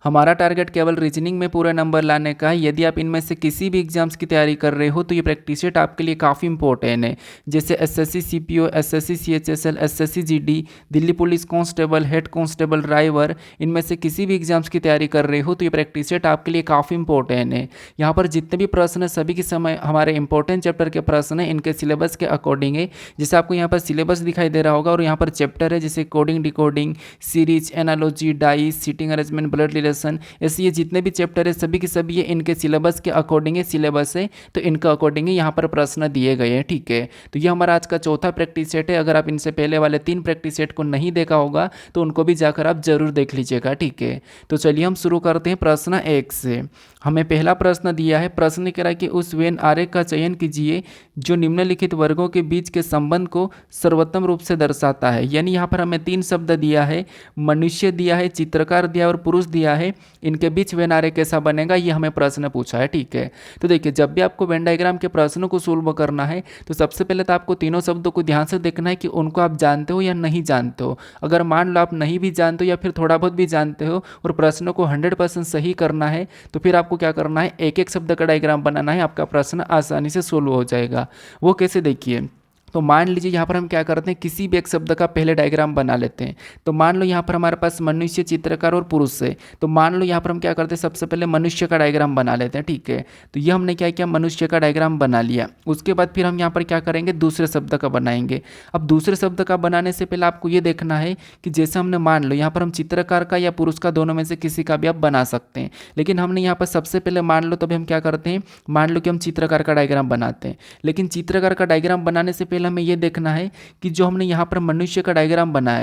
हमारा टारगेट केवल रीजनिंग में पूरा नंबर लाने का है। यदि आप इनमें से किसी भी एग्जाम्स की तैयारी कर रहे हो तो ये प्रैक्टिस सेट आपके लिए काफ़ी इंपॉर्टेंट है। जैसे SSC CPO, SSC CHSL, SSC GD, Delhi police constable, head constable, driver, इनमें से किसी भी एग्जाम्स की तैयारी कर रहे हो तो ये प्रैक्टिस सेट आपके लिए काफ़ी इंपॉर्टेंट है। यहाँ पर जितने भी प्रश्न है सभी के समय हमारे इंपॉर्टेंट चैप्टर के प्रश्न है, इनके सिलेबस के अकॉर्डिंग है। जैसे आपको यहाँ पर सिलेबस दिखाई दे रहा होगा और यहाँ पर चैप्टर है जैसे coding, decoding, series, analogy, dice, seating arrangement, blood relation, ऐसे ये जितने भी चैप्टर है सभी के सभी ये इनके सिलेबस के अकॉर्डिंग है, सिलेबस है तो इनका अकॉर्डिंग ही यहाँ पर प्रश्न दिए गए हैं। ठीक है, तो ये हमारा आज का चौथा प्रैक्टिस सेट है। अगर आप इनसे पहले वाले 3 प्रैक्टिस सेट को नहीं देखा होगा तो उनको भी जाकर आप जरूर देख लीजिएगा। ठीक है, तो चलिए हम शुरू करते हैं प्रश्न 1 से। हमें पहला प्रश्न दिया है, प्रश्न कह रहा है कि उस वेन आरेख का चयन कीजिए जो निम्नलिखित वर्गों के बीच के संबंध को सर्वोत्तम रूप से दर्शाता है। यानी यहाँ पर हमें 3 शब्द दिया है, मनुष्य दिया है, चित्रकार दिया है और पुरुष दिया है। इनके बीच वेन आरेख कैसा बनेगा ये हमें प्रश्न पूछा है। ठीक है, तो देखिए जब भी आपको वेन डायग्राम के प्रश्नों को सोल्व करना है तो सबसे पहले तो आपको तीनों शब्दों को ध्यान से देखना है कि उनको आप जानते हो या नहीं जानते हो। अगर मान लो आप नहीं भी जानते हो या फिर थोड़ा बहुत भी जानते हो और प्रश्नों को 100% सही करना है तो फिर आपको क्या करना है, एक एक शब्द का डायग्राम बनाना है, आपका प्रश्न आसानी से सोल्व हो जाएगा। वो कैसे, देखिए तो मान लीजिए यहाँ पर हम क्या करते हैं, किसी भी एक शब्द का पहले डायग्राम बना लेते हैं। तो मान लो यहाँ पर हमारे पास मनुष्य, चित्रकार और पुरुष है। तो मान लो यहाँ पर हम क्या करते हैं, सबसे पहले मनुष्य का डायग्राम बना लेते हैं। ठीक है, तो ये हमने क्या किया, मनुष्य का डायग्राम बना लिया। उसके बाद फिर हम यहाँ पर क्या करेंगे, दूसरे शब्द का बनाएंगे। अब दूसरे शब्द का बनाने से पहले आपको ये देखना है कि जैसे हमने मान लो यहाँ पर हम चित्रकार का या पुरुष का, दोनों में से किसी का भी आप बना सकते हैं। लेकिन हमने यहाँ पर सबसे पहले मान लो, तभी हम क्या करते हैं, मान लो कि हम चित्रकार का डायग्राम बनाते हैं। लेकिन चित्रकार का डायग्राम बनाने से पहले हमें यह देखना है कि जो हमने यहाँ पर मनुष्य का डायग्राम बनाया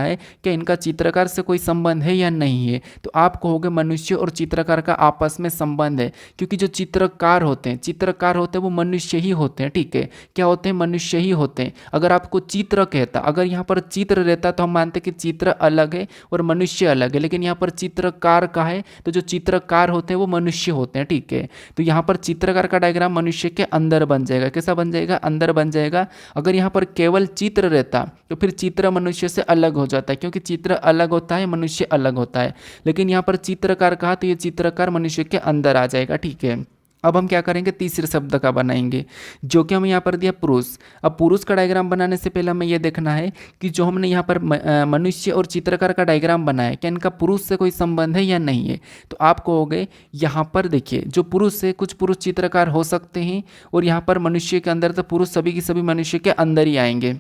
है, क्या इनका चित्रकार से कोई संबंध है या नहीं है। तो आप कहोगे मनुष्य और चित्रकार का आपस में संबंध है, क्योंकि जो चित्रकार होते हैं वो मनुष्य ही होते हैं। ठीक है, क्या होते हैं, मनुष्य ही होते हैं। अगर आपको चित्र कहता, अगर यहाँ पर चित्र रहता तो हम मानते कि चित्र अलग है और मनुष्य अलग है, लेकिन यहाँ पर चित्रकार का है तो जो चित्रकार होते हैं वो मनुष्य होते हैं। ठीक है, तो यहाँ पर चित्रकार का डायग्राम मनुष्य के अंदर बन जाएगा। कैसा बन जाएगा, अंदर बन जाएगा। अगर यहाँ पर केवल चित्र रहता तो फिर चित्र मनुष्य से अलग हो जाता है, क्योंकि चित्र अलग होता है, मनुष्य अलग होता है। लेकिन यहाँ पर चित्रकार कहा तो ये चित्रकार मनुष्य के अंदर आ जाएगा। ठीक है, अब हम क्या करेंगे, तीसरे शब्द का बनाएंगे जो कि हमें यहाँ पर दिया पुरुष। अब पुरुष का डायग्राम बनाने से पहले हमें यह देखना है कि जो हमने यहाँ पर मनुष्य और चित्रकार का डायग्राम बनाया, क्या इनका पुरुष से कोई संबंध है या नहीं है। तो आप कहोगे यहाँ पर देखिए, जो पुरुष है, कुछ पुरुष चित्रकार हो सकते हैं और यहाँ पर मनुष्य के अंदर तो पुरुष सभी के सभी मनुष्य के अंदर ही आएंगे,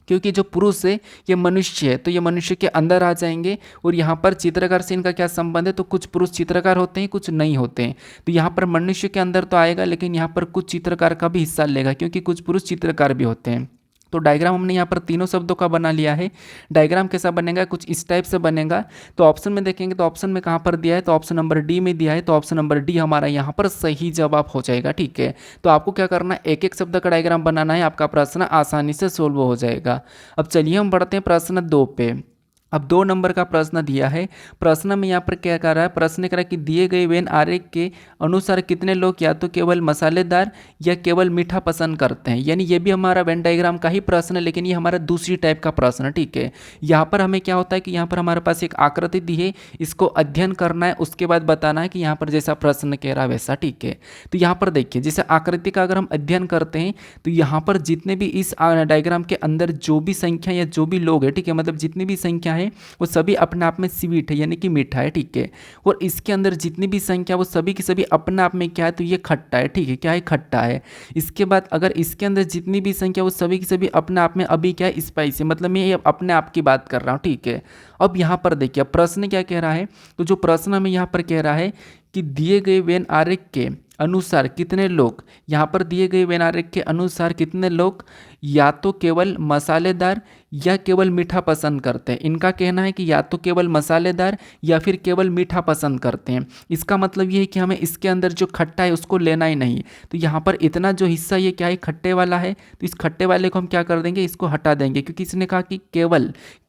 क्योंकि जो पुरुष है ये मनुष्य है तो ये मनुष्य के अंदर आ जाएंगे। और यहाँ पर चित्रकार से इनका क्या संबंध है, तो कुछ पुरुष चित्रकार होते हैं, कुछ नहीं होते हैं। तो यहाँ पर मनुष्य के अंदर तो आएगा, लेकिन यहाँ पर कुछ चित्रकार का भी हिस्सा लेगा, क्योंकि कुछ पुरुष चित्रकार भी होते हैं। तो डायग्राम हमने यहाँ पर तीनों शब्दों का बना लिया है। डायग्राम कैसा बनेगा, कुछ इस टाइप से बनेगा। तो ऑप्शन में देखेंगे तो ऑप्शन में कहाँ पर दिया है, तो ऑप्शन नंबर डी में दिया है। तो ऑप्शन नंबर डी हमारा यहाँ पर सही जवाब हो जाएगा। ठीक है, तो आपको क्या करना है, एक एक शब्द का डायग्राम बनाना है, आपका प्रश्न आसानी से सोल्व हो जाएगा। अब चलिए हम बढ़ते हैं प्रश्न 2 पे। अब 2 नंबर का प्रश्न दिया है। प्रश्न में यहाँ पर क्या कर रहा है, प्रश्न कह रहा है कि दिए गए वेन आरेख के अनुसार कितने लोग या तो केवल मसालेदार या केवल मीठा पसंद करते हैं। यानी ये भी हमारा वेन डायग्राम का ही प्रश्न है, लेकिन ये हमारा दूसरी टाइप का प्रश्न है। ठीक है, यहाँ पर हमें क्या होता है कि यहाँ पर हमारे पास एक आकृति दी है, इसको अध्ययन करना है, उसके बाद बताना है कि यहाँ पर जैसा प्रश्न कह रहा है वैसा। ठीक है, तो यहाँ पर देखिए, जैसे आकृति का अगर हम अध्ययन करते हैं तो यहाँ पर जितने भी इस डायग्राम के अंदर जो भी संख्या या जो भी लोग है, ठीक है, मतलब जितनी भी संख्या है वो सभी अपने आप में स्वीट है, यानी कि मीठा है। ठीक है, और इसके अंदर जितनी भी संख्या वो सभी की सभी अपने आप में क्या है, तो ये खट्टा है। ठीक है, क्या है, खट्टा है। इसके बाद अगर इसके अंदर जितनी भी संख्या वो सभी की सभी अपने आप में अभी क्या है, स्पाइसी, मतलब मैं ये अपने आप की बात कर रहा हूँ। ठीक है, अब यहाँ पर देखिए प्रश्न क्या कह रहा है, तो जो प्रश्न हमें यहाँ पर कह रहा है कि दिए गए वेन आरेख के अनुसार कितने लोग, यहाँ पर दिए गए वेन आरेख के अनुसार कितने लोग या तो केवल मसालेदार या केवल मीठा पसंद करते हैं। इनका कहना है कि या तो केवल मसालेदार या फिर केवल मीठा पसंद करते हैं। इसका मतलब ये है कि हमें इसके अंदर जो खट्टा है उसको लेना ही नहीं। तो यहाँ पर इतना जो हिस्सा ये क्या है, खट्टे वाला है, तो इस खट्टे वाले को हम क्या कर देंगे, इसको हटा देंगे, क्योंकि इसने कहा कि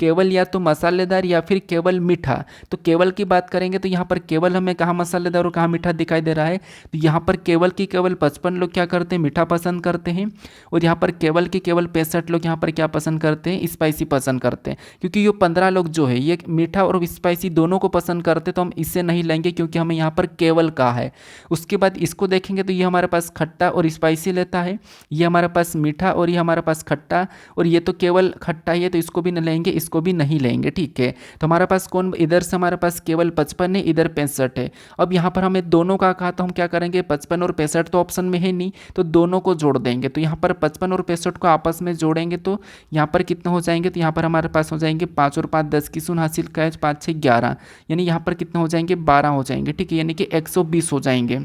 केवल या तो मसालेदार या फिर केवल मीठा। तो केवल की बात करेंगे तो यहाँ पर केवल हमें कहाँ मसालेदार और कहाँ मीठा दिखाई दे रहा है, तो यहाँ पर केवल की केवल 55 लोग क्या करते हैं, मीठा पसंद करते हैं। और यहाँ पर केवल की केवल 65 लोग यहाँ पर क्या पसंद करते हैं, स्पाइसी पसंद करते हैं। क्योंकि ये 15 लोग जो है ये मीठा और स्पाइसी दोनों को पसंद करते, तो हम इससे नहीं लेंगे क्योंकि हमें यहाँ पर केवल का है। उसके बाद इसको देखेंगे तो ये हमारे पास खट्टा और स्पाइसी लेता है, ये हमारे पास मीठा और ये हमारे पास खट्टा, और ये तो केवल खट्टा ही है तो इसको भी नहीं लेंगे, इसको भी नहीं लेंगे, ठीक है। तो हमारे पास कौन, इधर से हमारे पास केवल 55 है, इधर 65 है। अब यहाँ पर हमें दोनों का कहा तो हम क्या करेंगे, 55 और 65 तो ऑप्शन में है नहीं, तो दोनों को जोड़ देंगे। तो यहाँ पर 55 और 65 को आपस में जोड़ेंगे तो यहाँ पर कितना हो जाएंगे, तो यहाँ पर हमारे पास हो जाएंगे 5 और 5 10 की शून्य हासिल का 5 6 11, यानी यहाँ पर कितना हो जाएंगे 12 हो जाएंगे, ठीक है, यानी कि 120 हो जाएंगे।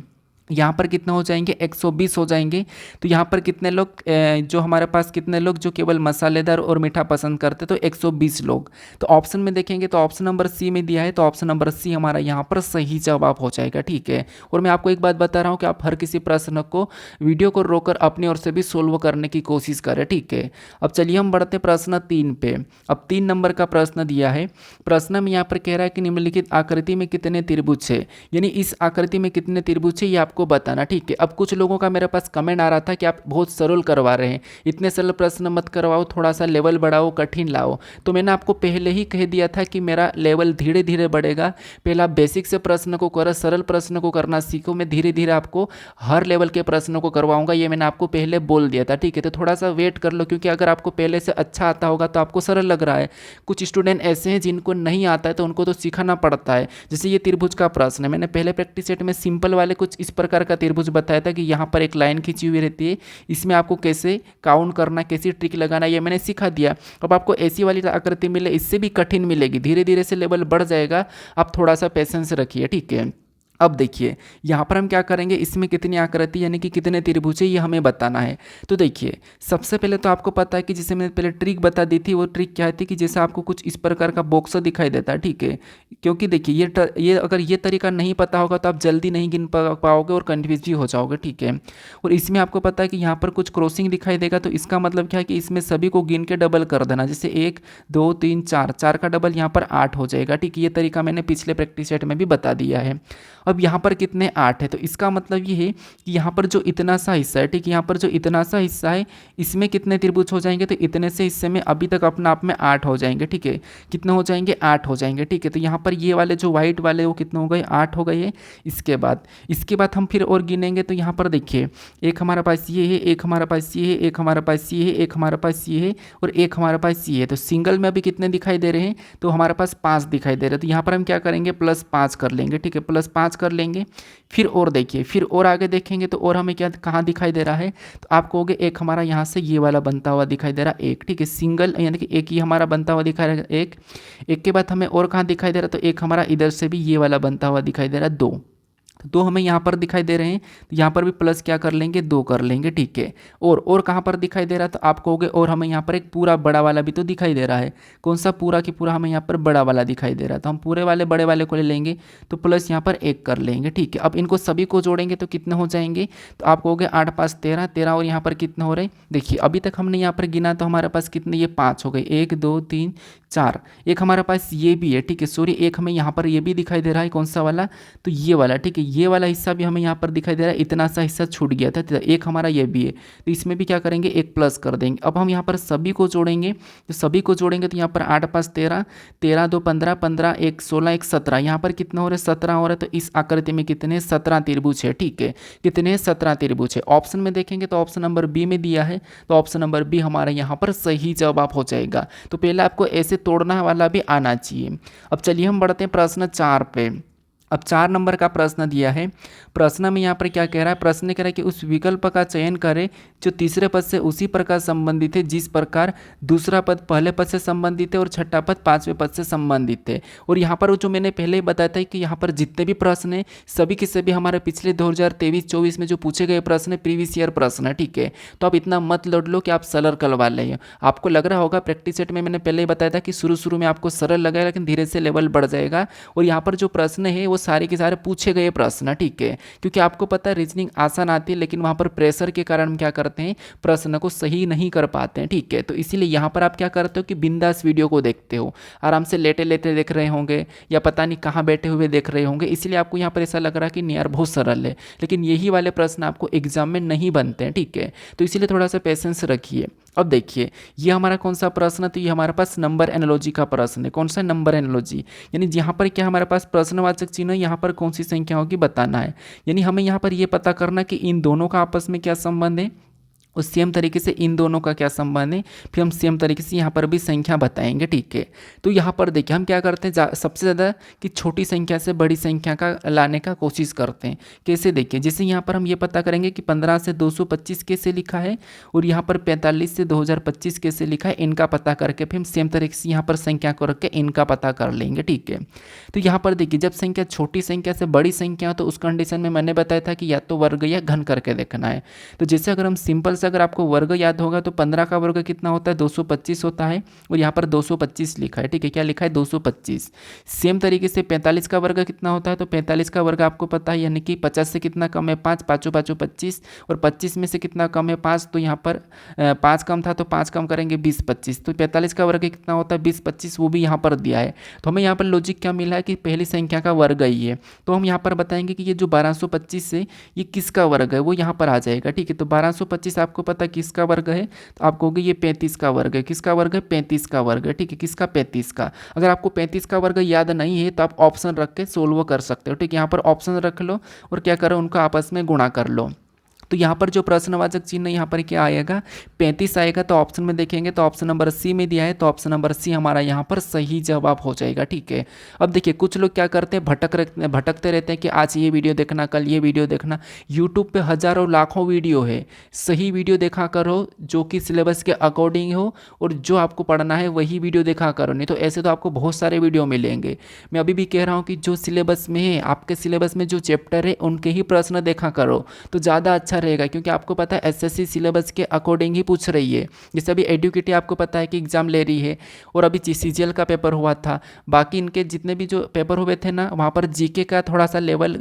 यहाँ पर कितना हो जाएंगे 120 हो जाएंगे। तो यहाँ पर कितने लोग, जो हमारे पास कितने लोग जो केवल मसालेदार और मीठा पसंद करते, तो 120 लोग। तो ऑप्शन में देखेंगे तो ऑप्शन नंबर सी में दिया है, तो ऑप्शन नंबर सी हमारा यहाँ पर सही जवाब हो जाएगा, ठीक है। और मैं आपको एक बात बता रहा हूँ कि आप हर किसी प्रश्न को वीडियो को रोककर अपनी ओर से भी सोल्व करने की कोशिश करें, ठीक है। अब चलिए हम बढ़ते प्रश्न 3 पे। अब 3 नंबर का प्रश्न दिया है। प्रश्न में यहाँ पर कह रहा है कि निम्नलिखित आकृति में कितने त्रिभुज है, यानी इस आकृति में कितने त्रिभुज है ये आपको बताना, ठीक है। अब कुछ लोगों का मेरे पास कमेंट आ रहा था कि आप बहुत सरल करवा रहे हैं, इतने सरल प्रश्न मत करवाओ, थोड़ा सा लेवल बढ़ाओ, कठिन लाओ। तो मैंने आपको पहले ही कह दिया था कि मेरा लेवल धीरे धीरे बढ़ेगा, पहला बेसिक से प्रश्न को करो, सरल प्रश्न को करना सीखो, मैं धीरे धीरे आपको हर लेवल के प्रश्नों को करवाऊंगा, ये मैंने आपको पहले बोल दिया था, ठीक है। तो थोड़ा सा वेट कर लो, क्योंकि अगर आपको पहले से अच्छा आता होगा तो आपको सरल लग रहा है। कुछ स्टूडेंट ऐसे हैं जिनको नहीं आता है तो उनको तो सिखाना पड़ता है। जैसे ये त्रिभुज का प्रश्न है, मैंने पहले प्रैक्टिस सेट में सिंपल वाले कुछ इस प्रकार का त्रिभुज बताया था कि यहाँ पर एक लाइन खींची हुई रहती है, इसमें आपको कैसे काउंट करना, कैसी ट्रिक लगाना, ये मैंने सिखा दिया। अब आपको ऐसी वाली आकृति मिले, इससे भी कठिन मिलेगी, धीरे धीरे से लेवल बढ़ जाएगा, आप थोड़ा सा पेशेंस रखिए, ठीक है। अब देखिए यहाँ पर हम क्या करेंगे, इसमें कितनी आकृति यानी कि कितने त्रिभुज है ये हमें बताना है। तो देखिए सबसे पहले तो आपको पता है कि जिसे मैंने पहले ट्रिक बता दी थी, वो ट्रिक क्या थी कि जैसे आपको कुछ इस प्रकार का बॉक्स दिखाई देता है, ठीक है। क्योंकि देखिए ये अगर ये तरीका नहीं पता होगा तो आप जल्दी नहीं गिन पाओगे और कन्फ्यूज भी हो जाओगे, ठीक है। और इसमें आपको पता है कि यहाँ पर कुछ क्रॉसिंग दिखाई देगा, तो इसका मतलब क्या है कि इसमें सभी को गिन के डबल कर देना, जैसे 1 2 3 4, 4 का डबल यहाँ पर 8 हो जाएगा, ठीक है। ये तरीका मैंने पिछले प्रैक्टिस सेट में भी बता दिया है। अब यहाँ पर कितने 8 है, तो इसका मतलब ये है कि यहाँ पर जो इतना सा हिस्सा है, ठीक है, यहाँ पर जो इतना सा हिस्सा है इसमें कितने त्रिभुज हो जाएंगे, तो इतने से हिस्से में अभी तक अपने आप में 8 हो जाएंगे, ठीक है। कितने हो जाएंगे 8 हो जाएंगे, ठीक है। तो यहाँ पर ये वाले जो व्हाइट वाले वो कितने हो गए 8 हो गए। इसके बाद हम फिर और गिनेंगे, तो यहाँ पर देखिए एक हमारे पास ये है, एक हमारे पास ये है, एक हमारे पास ये है, एक हमारे पास ये है और एक हमारे पास ये है। तो सिंगल में अभी कितने दिखाई दे रहे हैं, तो हमारे पास 5 दिखाई दे रहे हैं। तो यहाँ पर हम क्या करेंगे +5 कर लेंगे, ठीक है, +5 कर लेंगे। फिर और देखिए, फिर और आगे देखेंगे तो और हमें क्या कहाँ दिखाई दे रहा है, तो आप कहोगे एक हमारा यहाँ से ये वाला बनता हुआ दिखाई दे रहा है, एक, ठीक है, सिंगल यानी कि एक ही हमारा बनता हुआ दिखाई दे रहा है, एक के बाद हमें और कहाँ दिखाई दे रहा है, तो एक हमारा इधर से भी ये वाला बनता हुआ दिखाई दे रहा है, 2, तो 2 हमें यहाँ पर दिखाई दे रहे हैं। तो यहाँ पर भी प्लस क्या कर लेंगे 2 कर लेंगे, ठीक है। और कहाँ पर दिखाई दे रहा है, तो आप कहोगे और हमें यहाँ पर एक पूरा बड़ा वाला भी तो दिखाई दे रहा है, कौन सा पूरा की पूरा हमें यहाँ पर बड़ा वाला दिखाई दे रहा है, तो हम पूरे वाले बड़े वाले को ले लेंगे, तो प्लस यहाँ पर 1 कर लेंगे, ठीक है। अब इनको सभी को जोड़ेंगे तो कितने हो जाएंगे, तो आप कहोगे 8 5 13, 13 और यहाँ पर कितने हो रहे, देखिए अभी तक हमने यहाँ पर गिना तो हमारे पास कितने, ये 5 हो गए, 1 2 3 4, एक हमारे पास ये भी है, ठीक है, सॉरी एक हमें यहाँ पर ये भी दिखाई दे रहा है, कौन सा वाला, तो ये वाला, ठीक है, ये वाला हिस्सा भी हमें यहाँ पर दिखाई दे रहा है, इतना सा हिस्सा छूट गया था, तो एक हमारा ये भी है, तो इसमें भी क्या करेंगे 1 प्लस कर देंगे। अब हम यहाँ पर सभी को जोड़ेंगे, तो सभी को जोड़ेंगे तो यहाँ पर 8 5 13, 13 2 15, 15 1 16, 1 17, यहाँ पर कितना हो रहा है 17 हो रहा है। तो इस आकृति में कितने 17 त्रिभुज है, ठीक है, कितने 17 त्रिभुज है। ऑप्शन में देखेंगे तो ऑप्शन नंबर बी में दिया है, तो ऑप्शन नंबर बी हमारा यहाँ पर सही जवाब हो जाएगा। तो पहले आपको ऐसे तोड़ना वाला भी आना चाहिए। अब चलिए हम बढ़ते हैं प्रश्न 4 पे। अब 4 नंबर का प्रश्न दिया है। प्रश्न में यहाँ पर क्या कह रहा है, प्रश्न कह रहा है कि उस विकल्प का चयन करें जो तीसरे पद से उसी प्रकार संबंधित है जिस प्रकार दूसरा पद पहले पद से संबंधित है और छठा पद 5वें पद से संबंधित है। और यहाँ पर जो मैंने पहले ही बताया था कि यहाँ पर जितने भी प्रश्न हैं सभी के सभी हमारे पिछले 2023-24 में जो पूछे गए प्रश्न है, प्रीवियस ईयर प्रश्न है, ठीक है। तो आप इतना मत लड़ लो कि आप सरल करवा लें। आपको लग रहा होगा प्रैक्टिस सेट में मैंने पहले ही बताया था कि शुरू में आपको सरल लगेगा लेकिन धीरे से लेवल बढ़ जाएगा। और यहाँ पर जो प्रश्न है वो सारे के सारे पूछे गए प्रश्न, ठीक है, क्योंकि आपको पता है रीजनिंग आसान आती है लेकिन वहाँ पर प्रेशर के कारण हम क्या करते हैं प्रश्न को सही नहीं कर पाते हैं, ठीक है। तो इसीलिए यहाँ पर आप क्या करते हो कि बिंदास वीडियो को देखते हो, आराम से लेटे लेटे देख रहे होंगे या पता नहीं कहाँ बैठे हुए देख रहे होंगे, इसलिए आपको यहाँ पर ऐसा लग रहा है कि नहीं यार बहुत सरल है, लेकिन यही वाले प्रश्न आपको एग्जाम में नहीं बनते हैं, ठीक है। तो इसीलिए थोड़ा सा पेशेंस रखिए। अब देखिए ये हमारा कौन सा प्रश्न है, तो ये हमारे पास नंबर एनालॉजी का प्रश्न है। कौन सा नंबर एनालॉजी, यानी जहाँ पर क्या हमारे पास प्रश्नवाचक चिन्ह है, यहाँ पर कौन सी संख्या होगी बताना है। यानी हमें यहाँ पर ये पता करना कि इन दोनों का आपस में क्या संबंध है, और सेम तरीके से इन दोनों का क्या संबंध है, फिर हम सेम तरीके से यहाँ पर भी संख्या बताएंगे, ठीक है। तो यहाँ पर देखिए हम क्या करते हैं, सबसे ज़्यादा कि छोटी संख्या से बड़ी संख्या का लाने का कोशिश करते हैं। कैसे देखिए, जैसे यहाँ पर हम ये पता करेंगे कि 15 से 225 कैसे लिखा है, और यहाँ पर 45 से 2025 कैसे लिखा है, इनका पता करके फिर हम सेम तरीके से यहाँ पर संख्या को रख के इनका पता कर लेंगे, ठीक है। तो यहाँ पर देखिए जब संख्या छोटी संख्या से बड़ी संख्या हो तो उस कंडीशन में मैंने बताया था कि या तो वर्ग या घन करके देखना है। तो जैसे अगर हम सिंपल से अगर आपको वर्ग याद होगा तो 15 का वर्ग कितना होता है, 225 होता है, और यहाँ पर 225 लिखा है, ठीक है। क्या लिखा है, 225। सेम तरीके से 45 का वर्ग कितना होता है, तो 45 का वर्ग आपको पता है, यानी कि 50 से कितना कम है, 5, पाँचों पाँचों 25, और 25 में से कितना कम है, 5, तो यहाँ पर 5 कम था तो 5 कम करेंगे 20, 25, तो 45 का वर्ग कितना होता है, 20, 25, वो भी यहाँ पर दिया है। तो हमें यहाँ पर लॉजिक क्या मिला है कि पहली संख्या का वर्ग ही है, तो हम यहाँ पर बताएंगे कि ये जो 1225 है ये किसका वर्ग है, वो यहाँ पर आ जाएगा, ठीक है। तो 1225 आपको पता किसका वर्ग है, तो आप कहोगे ये 35 का वर्ग है। किसका वर्ग है, 35 का वर्ग है, ठीक है। किसका, 35 का। अगर आपको 35 का वर्ग याद नहीं है तो आप ऑप्शन रख के सोल्व कर सकते हो, ठीक है। यहाँ पर ऑप्शन रख लो और क्या करो, उनको आपस में गुणा कर लो। तो यहाँ पर जो प्रश्नवाचक चिन्ह यहाँ पर क्या आएगा, 35 आएगा। तो ऑप्शन में देखेंगे तो ऑप्शन नंबर सी में दिया है, तो ऑप्शन नंबर सी हमारा यहाँ पर सही जवाब हो जाएगा, ठीक है। अब देखिए कुछ लोग क्या करते हैं, भटकते रहते हैं कि आज ये वीडियो देखना, कल ये वीडियो देखना। यूट्यूब पे हज़ारों लाखों वीडियो है, सही वीडियो देखा करो जो कि सिलेबस के अकॉर्डिंग हो, और जो आपको पढ़ना है वही वीडियो देखा करो, नहीं तो ऐसे तो आपको बहुत सारे वीडियो मिलेंगे। मैं अभी भी कह रहा हूँ कि जो सिलेबस में है, आपके सिलेबस में जो चैप्टर है उनके ही प्रश्न देखा करो तो ज़्यादा अच्छा रहेगा, क्योंकि आपको पता है एसएससी सिलेबस के अकॉर्डिंग ही पूछ रही है। जैसे अभी एडुकेटी आपको पता है कि एग्जाम ले रही है, और अभी सीजीएल का पेपर हुआ था, बाकी इनके जितने भी जो पेपर हुए थे ना, वहाँ पर जीके का थोड़ा सा लेवल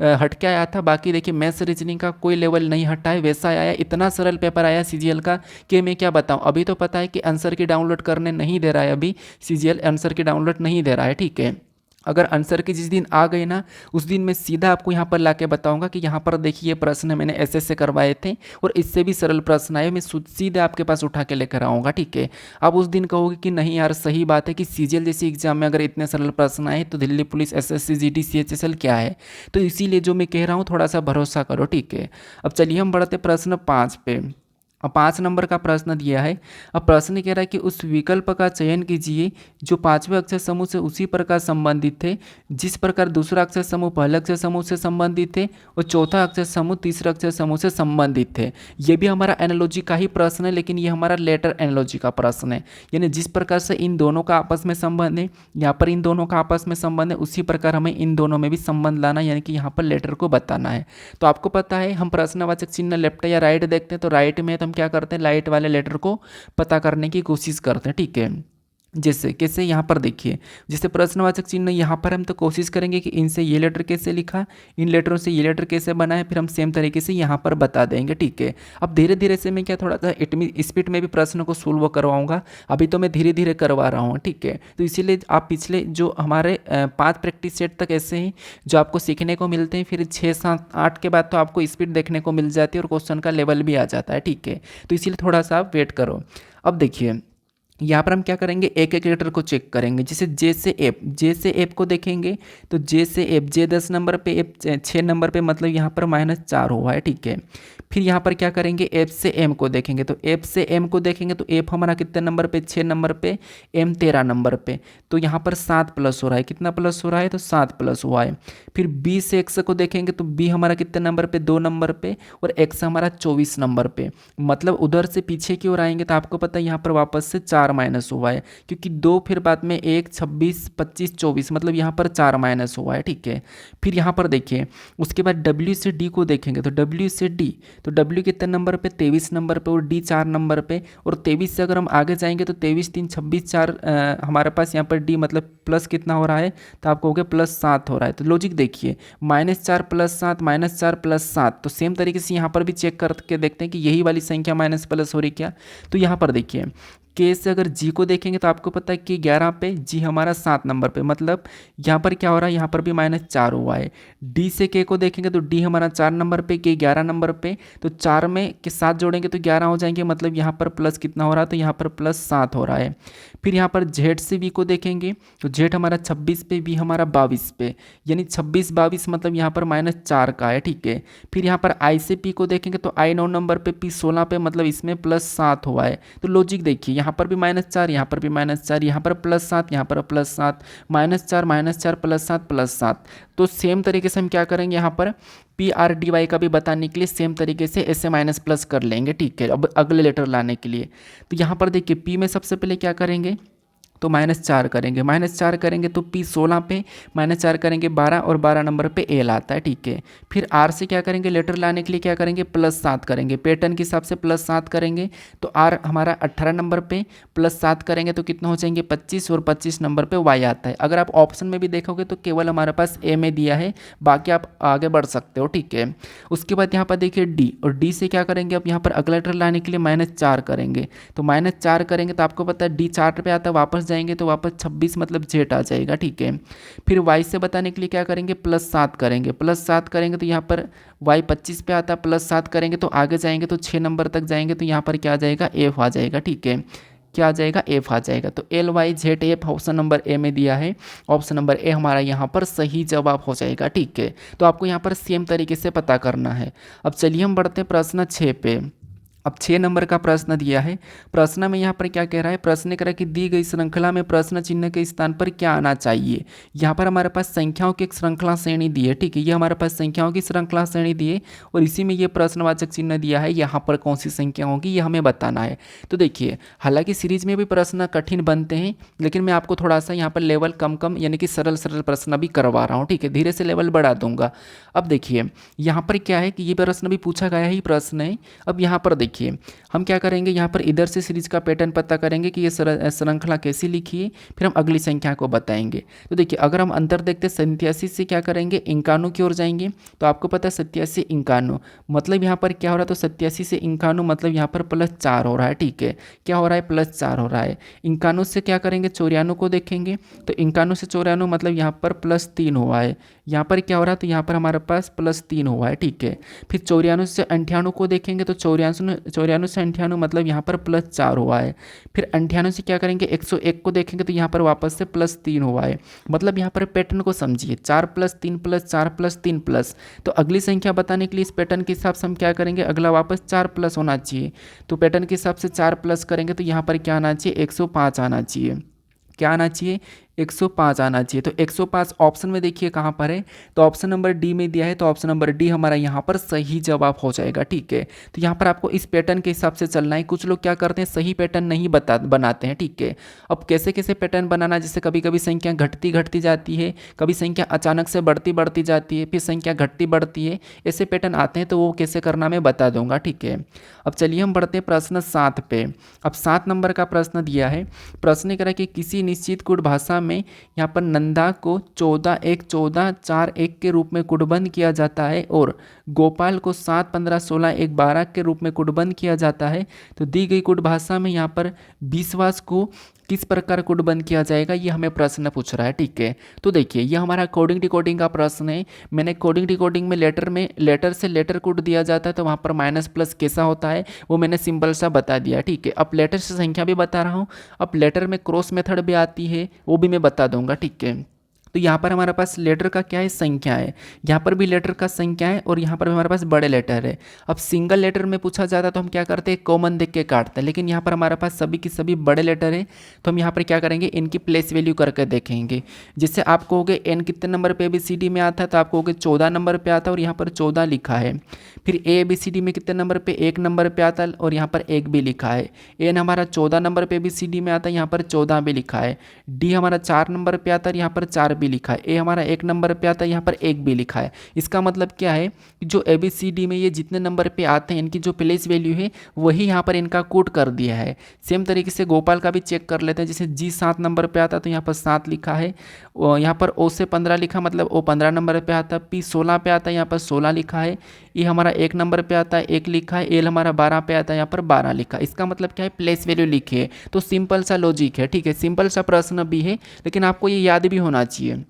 हट के आया था। बाकी देखिए मैथ्स रीजनिंग का कोई लेवल नहीं हटा है, वैसा आया। इतना सरल पेपर आया सीजीएल का कि मैं क्या बताऊँ। अभी तो पता है कि आंसर की डाउनलोड करने नहीं दे रहा है, अभी सीजीएल आंसर की डाउनलोड नहीं दे रहा है, ठीक है। अगर आंसर की जिस दिन आ गई ना, उस दिन मैं सीधा आपको यहाँ पर लाके बताऊंगा कि यहाँ पर देखिए ये प्रश्न मैंने ऐसे से करवाए थे, और इससे भी सरल प्रश्न आए, मैं सीधे आपके पास उठा के लेकर आऊँगा, ठीक है। आप उस दिन कहोगे कि नहीं यार सही बात है कि सीजीएल जैसी एग्जाम में अगर इतने सरल प्रश्न आए तो Delhi police, SSC, GD, CHSL क्या है। तो इसीलिए जो मैं कह रहा हूँ थोड़ा सा भरोसा करो, ठीक है। अब चलिए हम बढ़ते प्रश्न 5 पे। अब 5 नंबर का प्रश्न दिया है। अब प्रश्न कह रहा है कि उस विकल्प का चयन कीजिए जो 5वें अक्षर समूह से उसी प्रकार संबंधित थे जिस प्रकार दूसरा अक्षर समूह पहले अक्षर समूह से संबंधित थे, और चौथा अक्षर समूह तीसरा अक्षर समूह से संबंधित थे। ये भी हमारा एनालॉजी का ही प्रश्न है, लेकिन ये हमारा लेटर एनालॉजी का प्रश्न है। यानी जिस प्रकार से इन दोनों का आपस में संबंध है, यहाँ पर इन दोनों का आपस में संबंध है, उसी प्रकार हमें इन दोनों में भी संबंध लाना, यानी कि यहाँ पर लेटर को बताना है। तो आपको पता है हम प्रश्नवाचक चिन्ह लेफ्ट या राइट देखते हैं, तो राइट में हम क्या करते हैं, लाइट वाले लेटर को पता करने की कोशिश करते हैं, ठीक है। जैसे कैसे, यहाँ पर देखिए, जैसे प्रश्नवाचक चिन्ह यहाँ पर हम तो कोशिश करेंगे कि इनसे ये लेटर कैसे लिखा, इन लेटरों से ये लेटर कैसे बना है, फिर हम सेम तरीके से यहाँ पर बता देंगे, ठीक है। अब धीरे धीरे से मैं क्या थोड़ा सा स्पीड में भी प्रश्न को सोल्व करवाऊंगा। अभी तो मैं धीरे धीरे करवा रहा हूँ, ठीक है। तो इसीलिए आप पिछले जो हमारे 5 प्रैक्टिस सेट तक ऐसे ही जो आपको सीखने को मिलते हैं, फिर 6, 7, 8 के बाद तो आपको स्पीड देखने को मिल जाती है और क्वेश्चन का लेवल भी आ जाता है, ठीक है। तो इसीलिए थोड़ा सा आप वेट करो। अब देखिए यहाँ पर हम क्या करेंगे, एक एक लेटर को चेक करेंगे। जैसे जे से एफ को देखेंगे तो जे से एफ, जे 10 नंबर पे, एफ 6 नंबर पे, मतलब यहाँ पर -4 हुआ है, ठीक है। फिर यहाँ पर क्या करेंगे, एफ से एम को देखेंगे, तो एफ से एम को देखेंगे तो एफ हमारा कितने नंबर पे, 6 नंबर पे, एम 13 नंबर पे, तो यहाँ पर 7 प्लस हो रहा है। कितना प्लस हो रहा है, तो 7 प्लस हुआ है। फिर बी से एक्स को देखेंगे तो बी हमारा कितने नंबर पे, 2 नंबर पे, और एक्स हमारा 24 नंबर पे, मतलब उधर से पीछे की ओर आएंगे तो आपको पता है यहाँ पर वापस से 4 माइनस हुआ है, क्योंकि 2 फिर बाद में 1, 26, 25, 24, मतलब यहाँ पर 4 माइनस हुआ है, ठीक है। फिर यहाँ पर देखिए उसके बाद डब्ल्यू से डी को देखेंगे तो डब्ल्यू से डी, तो डब्ल्यू कितने नंबर पे, 23 नंबर पे, और डी 4 नंबर पे, और 23 से अगर हम आगे जाएंगे तो 23, 3, 26, 4 हमारे पास यहाँ पर डी मतलब प्लस कितना हो रहा है, तो आप कहोगे +7 हो रहा है। तो लॉजिक देखिए, -4 + 7, -4 + 7, तो सेम तरीके से यहाँ पर भी चेक करके देखते हैं कि यही वाली संख्या माइनस प्लस हो रही क्या। तो यहाँ पर देखिए के से अगर जी को देखेंगे तो आपको पता है कि 11 पे, जी हमारा 7 नंबर पे, मतलब यहाँ पर क्या हो रहा है, यहाँ पर भी -4 हुआ है। डी से के को देखेंगे तो डी हमारा 4 नंबर पे, के 11 नंबर पे, तो 4 में के 7 जोड़ेंगे तो 11 हो जाएंगे, मतलब यहाँ पर प्लस कितना हो रहा है, तो यहाँ पर +7 हो रहा है। फिर यहाँ पर जेड से वी को देखेंगे तो जेड हमारा 26 पे, वी हमारा 22 पे, यानी 26 22 मतलब यहाँ पर -4 का है, ठीक है। फिर यहाँ पर आई से पी को देखेंगे तो आई 9 नंबर पे, पी 16 पे, मतलब इसमें +7 हुआ है। तो लॉजिक देखिए, यहाँ पर भी -4, यहाँ पर भी -4, यहाँ पर +7, यहाँ पर +7, -4 -4 +7 +7। तो सेम तरीके से हम क्या करेंगे, यहाँ पर पी आर डी वाई का भी बताने के लिए सेम तरीके से ऐसे माइनस प्लस कर लेंगे, ठीक है, अब अगले लेटर लाने के लिए। तो यहाँ पर देखिए पी में सबसे पहले क्या करेंगे, तो -4 करेंगे, -4 करेंगे तो पी 16 पे, -4 करेंगे 12, और 12 नंबर पे एल आता है, ठीक है। फिर आर से क्या करेंगे, लेटर लाने के लिए क्या करेंगे, +7 करेंगे, पैटर्न के हिसाब से +7 करेंगे, तो आर हमारा 18 नंबर पे, +7 करेंगे तो कितना हो जाएंगे 25, और 25 नंबर पे वाई आता है। अगर आप ऑप्शन में भी देखोगे तो केवल हमारे पास ए में दिया है, बाकी आप आगे बढ़ सकते हो, ठीक है। उसके बाद यहाँ पर देखिए डी, और डी से क्या करेंगे, अब यहाँ पर अगला लेटर लाने के लिए -4 करेंगे, तो -4 करेंगे तो आपको पता है डी 4 पे आता है, वापस जाएंगे तो वापस 26 मतलब जेट आ जाएगा, ठीक है। फिर वाई से बताने के लिए क्या करेंगे, +7 करेंगे, +7 करेंगे तो यहाँ पर वाई 25 पे आता है, +7 करेंगे तो आगे जाएंगे तो 6 नंबर तक जाएंगे तो यहाँ पर क्या आ जाएगा, एफ आ जाएगा, ठीक है। क्या आ जाएगा, एफ आ जाएगा। तो L Y Z F option number A में दिया है, ऑप्शन नंबर ए हमारा यहाँ पर सही जवाब हो जाएगा, ठीक है। तो आपको यहाँ पर सेम तरीके से पता करना है। अब चलिए हम बढ़ते हैं प्रश्न 6 पे। अब 6 नंबर का प्रश्न दिया है। प्रश्न में यहाँ पर क्या कह रहा है, प्रश्न कह रहा है कि दी गई श्रृंखला में प्रश्न चिन्ह के स्थान पर क्या आना चाहिए। यहाँ पर हमारे पास संख्याओं की एक श्रृंखला श्रेणी दी है, ठीक है, ये हमारे पास संख्याओं की श्रृंखला श्रेणी दी है, और इसी में ये प्रश्नवाचक चिन्ह दिया है, यहाँ पर कौन सी संख्या होगी ये हमें बताना है। तो देखिए, हालांकि सीरीज में भी प्रश्न कठिन बनते हैं, लेकिन मैं आपको थोड़ा सा यहाँ पर लेवल कम कम यानी कि सरल सरल प्रश्न भी करवा रहा हूँ, ठीक है, धीरे से लेवल बढ़ा दूंगा। अब देखिए यहाँ पर क्या है कि ये प्रश्न भी पूछा गया ही प्रश्न है। अब यहाँ पर देखिए हम क्या करेंगे, यहाँ पर इधर से सीरीज का पैटर्न पता करेंगे कि ये श्रृंखला कैसी लिखी है, फिर हम अगली संख्या को बताएंगे। तो देखिए अगर हम अंतर देखते हैं 87 से क्या करेंगे, 51 की ओर जाएंगे, तो आपको पता है 87 51, मतलब यहाँ पर क्या हो रहा है, तो 87 से 51 मतलब यहाँ पर +4 हो रहा है, ठीक है, क्या हो रहा है, +4 हो रहा है। 51 से क्या करेंगे, 94 को देखेंगे, तो 51 से 94 मतलब यहाँ पर +3 हुआ है, यहाँ पर क्या हो रहा है, तो यहाँ पर हमारे पास +3 हुआ है, ठीक है। फिर 94 से 98 को देखेंगे, तो 94 से 98 मतलब यहाँ पर +4 हुआ है। फिर 98 से क्या करेंगे, 101 को देखेंगे तो यहाँ पर वापस से +3 हुआ है, मतलब यहाँ पर पैटर्न को समझिए, 4 + 3 + 4 + 3 प्लस। तो अगली संख्या बताने के लिए इस पैटर्न के हिसाब से हम क्या करेंगे, अगला वापस 4 प्लस होना चाहिए, तो पैटर्न के हिसाब से 4 प्लस करेंगे तो यहाँ पर क्या आना चाहिए, 105 आना चाहिए। क्या आना चाहिए, 105 आना चाहिए। तो 105 ऑप्शन में देखिए कहाँ पर है, तो ऑप्शन नंबर डी में दिया है, तो ऑप्शन नंबर डी हमारा यहाँ पर सही जवाब हो जाएगा, ठीक है। तो यहाँ पर आपको इस पैटर्न के हिसाब से चलना है। कुछ लोग क्या करते हैं, सही पैटर्न नहीं बनाते हैं, ठीक है। अब कैसे कैसे पैटर्न बनाना, जैसे कभी कभी संख्या घटती जाती है, कभी संख्या अचानक से बढ़ती जाती है, फिर संख्या घटती बढ़ती है, ऐसे पैटर्न आते हैं, तो वो कैसे करना मैं बता दूंगा, ठीक है। अब चलिए हम बढ़ते हैं प्रश्न 7 पे। अब 7 नंबर का प्रश्न दिया है। प्रश्न कह रहा है कि किसी निश्चित गुण भाषा में यहाँ पर नंदा को 14 1 14 4 1 के रूप में कुटबंद किया जाता है, और गोपाल को 7 15 16 1 12 के रूप में कुटबंद किया जाता है। तो दी गई कुट भाषा में यहाँ पर विश्वास को किस प्रकार कुटबंद किया जाएगा, ये हमें प्रश्न पूछ रहा है, ठीक है। तो देखिए ये हमारा कोडिंग डिकोडिंग का प्रश्न है। मैंने कोडिंग डिकोडिंग में लेटर से लेटर कोड दिया जाता है, तो वहाँ पर माइनस प्लस कैसा होता है वो मैंने सिंपल सा बता दिया, ठीक है। अब लेटर से संख्या भी बता रहा हूँ। अब लेटर में क्रॉस मेथड भी आती है, वो भी मैं बता दूंगा, ठीक है। तो यहाँ पर हमारे पास लेटर का क्या है, संख्या है, यहाँ पर भी लेटर का संख्या है, और यहाँ पर भी हमारे पास बड़े लेटर है। अब सिंगल लेटर में पूछा जाता है तो हम क्या करते हैं, कॉमन देख के काटते हैं, लेकिन यहाँ पर हमारे पास सभी की सभी बड़े लेटर है, तो हम यहाँ पर क्या करेंगे, इनकी प्लेस वैल्यू करके देखेंगे। जैसे आप कहोगे एन कितने नंबर पे ABCD में आता है, तो आप कहोगे 14 नंबर पे आता है, और यहाँ पर 14 लिखा है। फिर ABCD में कितने नंबर पे, 1 नंबर पे आता है, और यहाँ पर 1 भी लिखा है। एन हमारा 14 नंबर पे ABCD में आता है, यहाँ पर 14 भी लिखा है। डी हमारा 4 नंबर पे आता है, यहाँ पर 4 बी लिखा है, ए हमारा 1 नंबर पे आता है, यहाँ पर 1 बी लिखा है। इसका मतलब क्या है कि जो ABCD में ये जितने नंबर पे आते हैं इनकी जो प्लेस वैल्यू है वही यहाँ पर इनका कोड कर दिया है। सेम तरीके से गोपाल का भी चेक कर लेते हैं, जैसे G 7 नंबर पे आता है तो यहाँ पर 7 लिखा है, यहाँ पर O से 15 लिखा मतलब O 15 नंबर पे आता है, P 16 पे आता है, यहाँ पर 16 लिखा है, E हमारा 1 नंबर पे आता है 1 लिखा है, L हमारा 12 पे आता है, यहाँ पर 12 लिखा है। इसका मतलब क्या है, प्लेस वैल्यू लिखी है। तो सिंपल सा लॉजिक है, ठीक है, सिंपल सा प्रश्न भी है, लेकिन आपको ये याद भी होना चाहिए।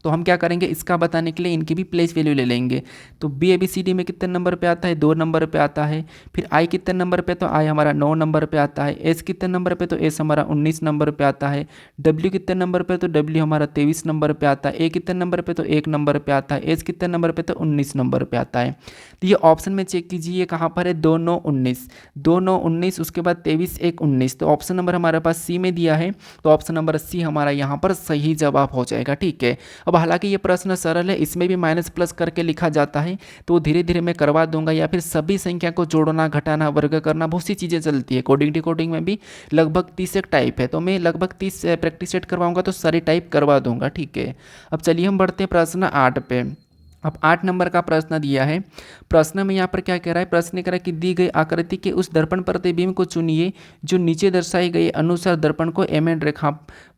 तो हम क्या करेंगे, इसका बताने के लिए इनकी भी प्लेस वैल्यू ले लेंगे। तो बी ABCD में कितने नंबर पे आता है, 2 नंबर पे आता है। फिर आई कितने नंबर पे, तो आई हमारा 9 नंबर पे आता है। एस कितने नंबर पे, तो एस हमारा 19 नंबर पे आता है। डब्ल्यू कितने नंबर पे, तो डब्ल्यू हमारा 23 नंबर पे आता है। ए कितने नंबर पे, तो 1 नंबर पे आता है। एस कितने नंबर पे, तो 19 नंबर पे आता है। तो ये ऑप्शन में चेक कीजिए, कहाँ पर है, 2 9 19, 2 9 19, उसके बाद 23 1 19। तो ऑप्शन नंबर हमारे पास सी में दिया है, तो ऑप्शन नंबर सी हमारा यहाँ पर सही जवाब हो जाएगा, ठीक है। अब हालांकि ये प्रश्न सरल है, इसमें भी माइनस प्लस करके लिखा जाता है, तो धीरे धीरे मैं करवा दूंगा, या फिर सभी संख्या को जोड़ना घटाना वर्ग करना बहुत सी चीज़ें चलती है। कोडिंग डिकोडिंग में भी लगभग 30 एक टाइप है, तो मैं लगभग 30 प्रैक्टिस सेट करवाऊंगा तो सारी टाइप करवा दूंगा, ठीक है। अब चलिए हम बढ़ते हैं प्रश्न 8 पे। अब 8 नंबर का प्रश्न दिया है। प्रश्न में यहाँ पर क्या कह रहा है, प्रश्न कह रहा है कि दी गई आकृति के उस दर्पण प्रतिबिंब को चुनिए जो नीचे दर्शाई गई अनुसार दर्पण को एम रेखा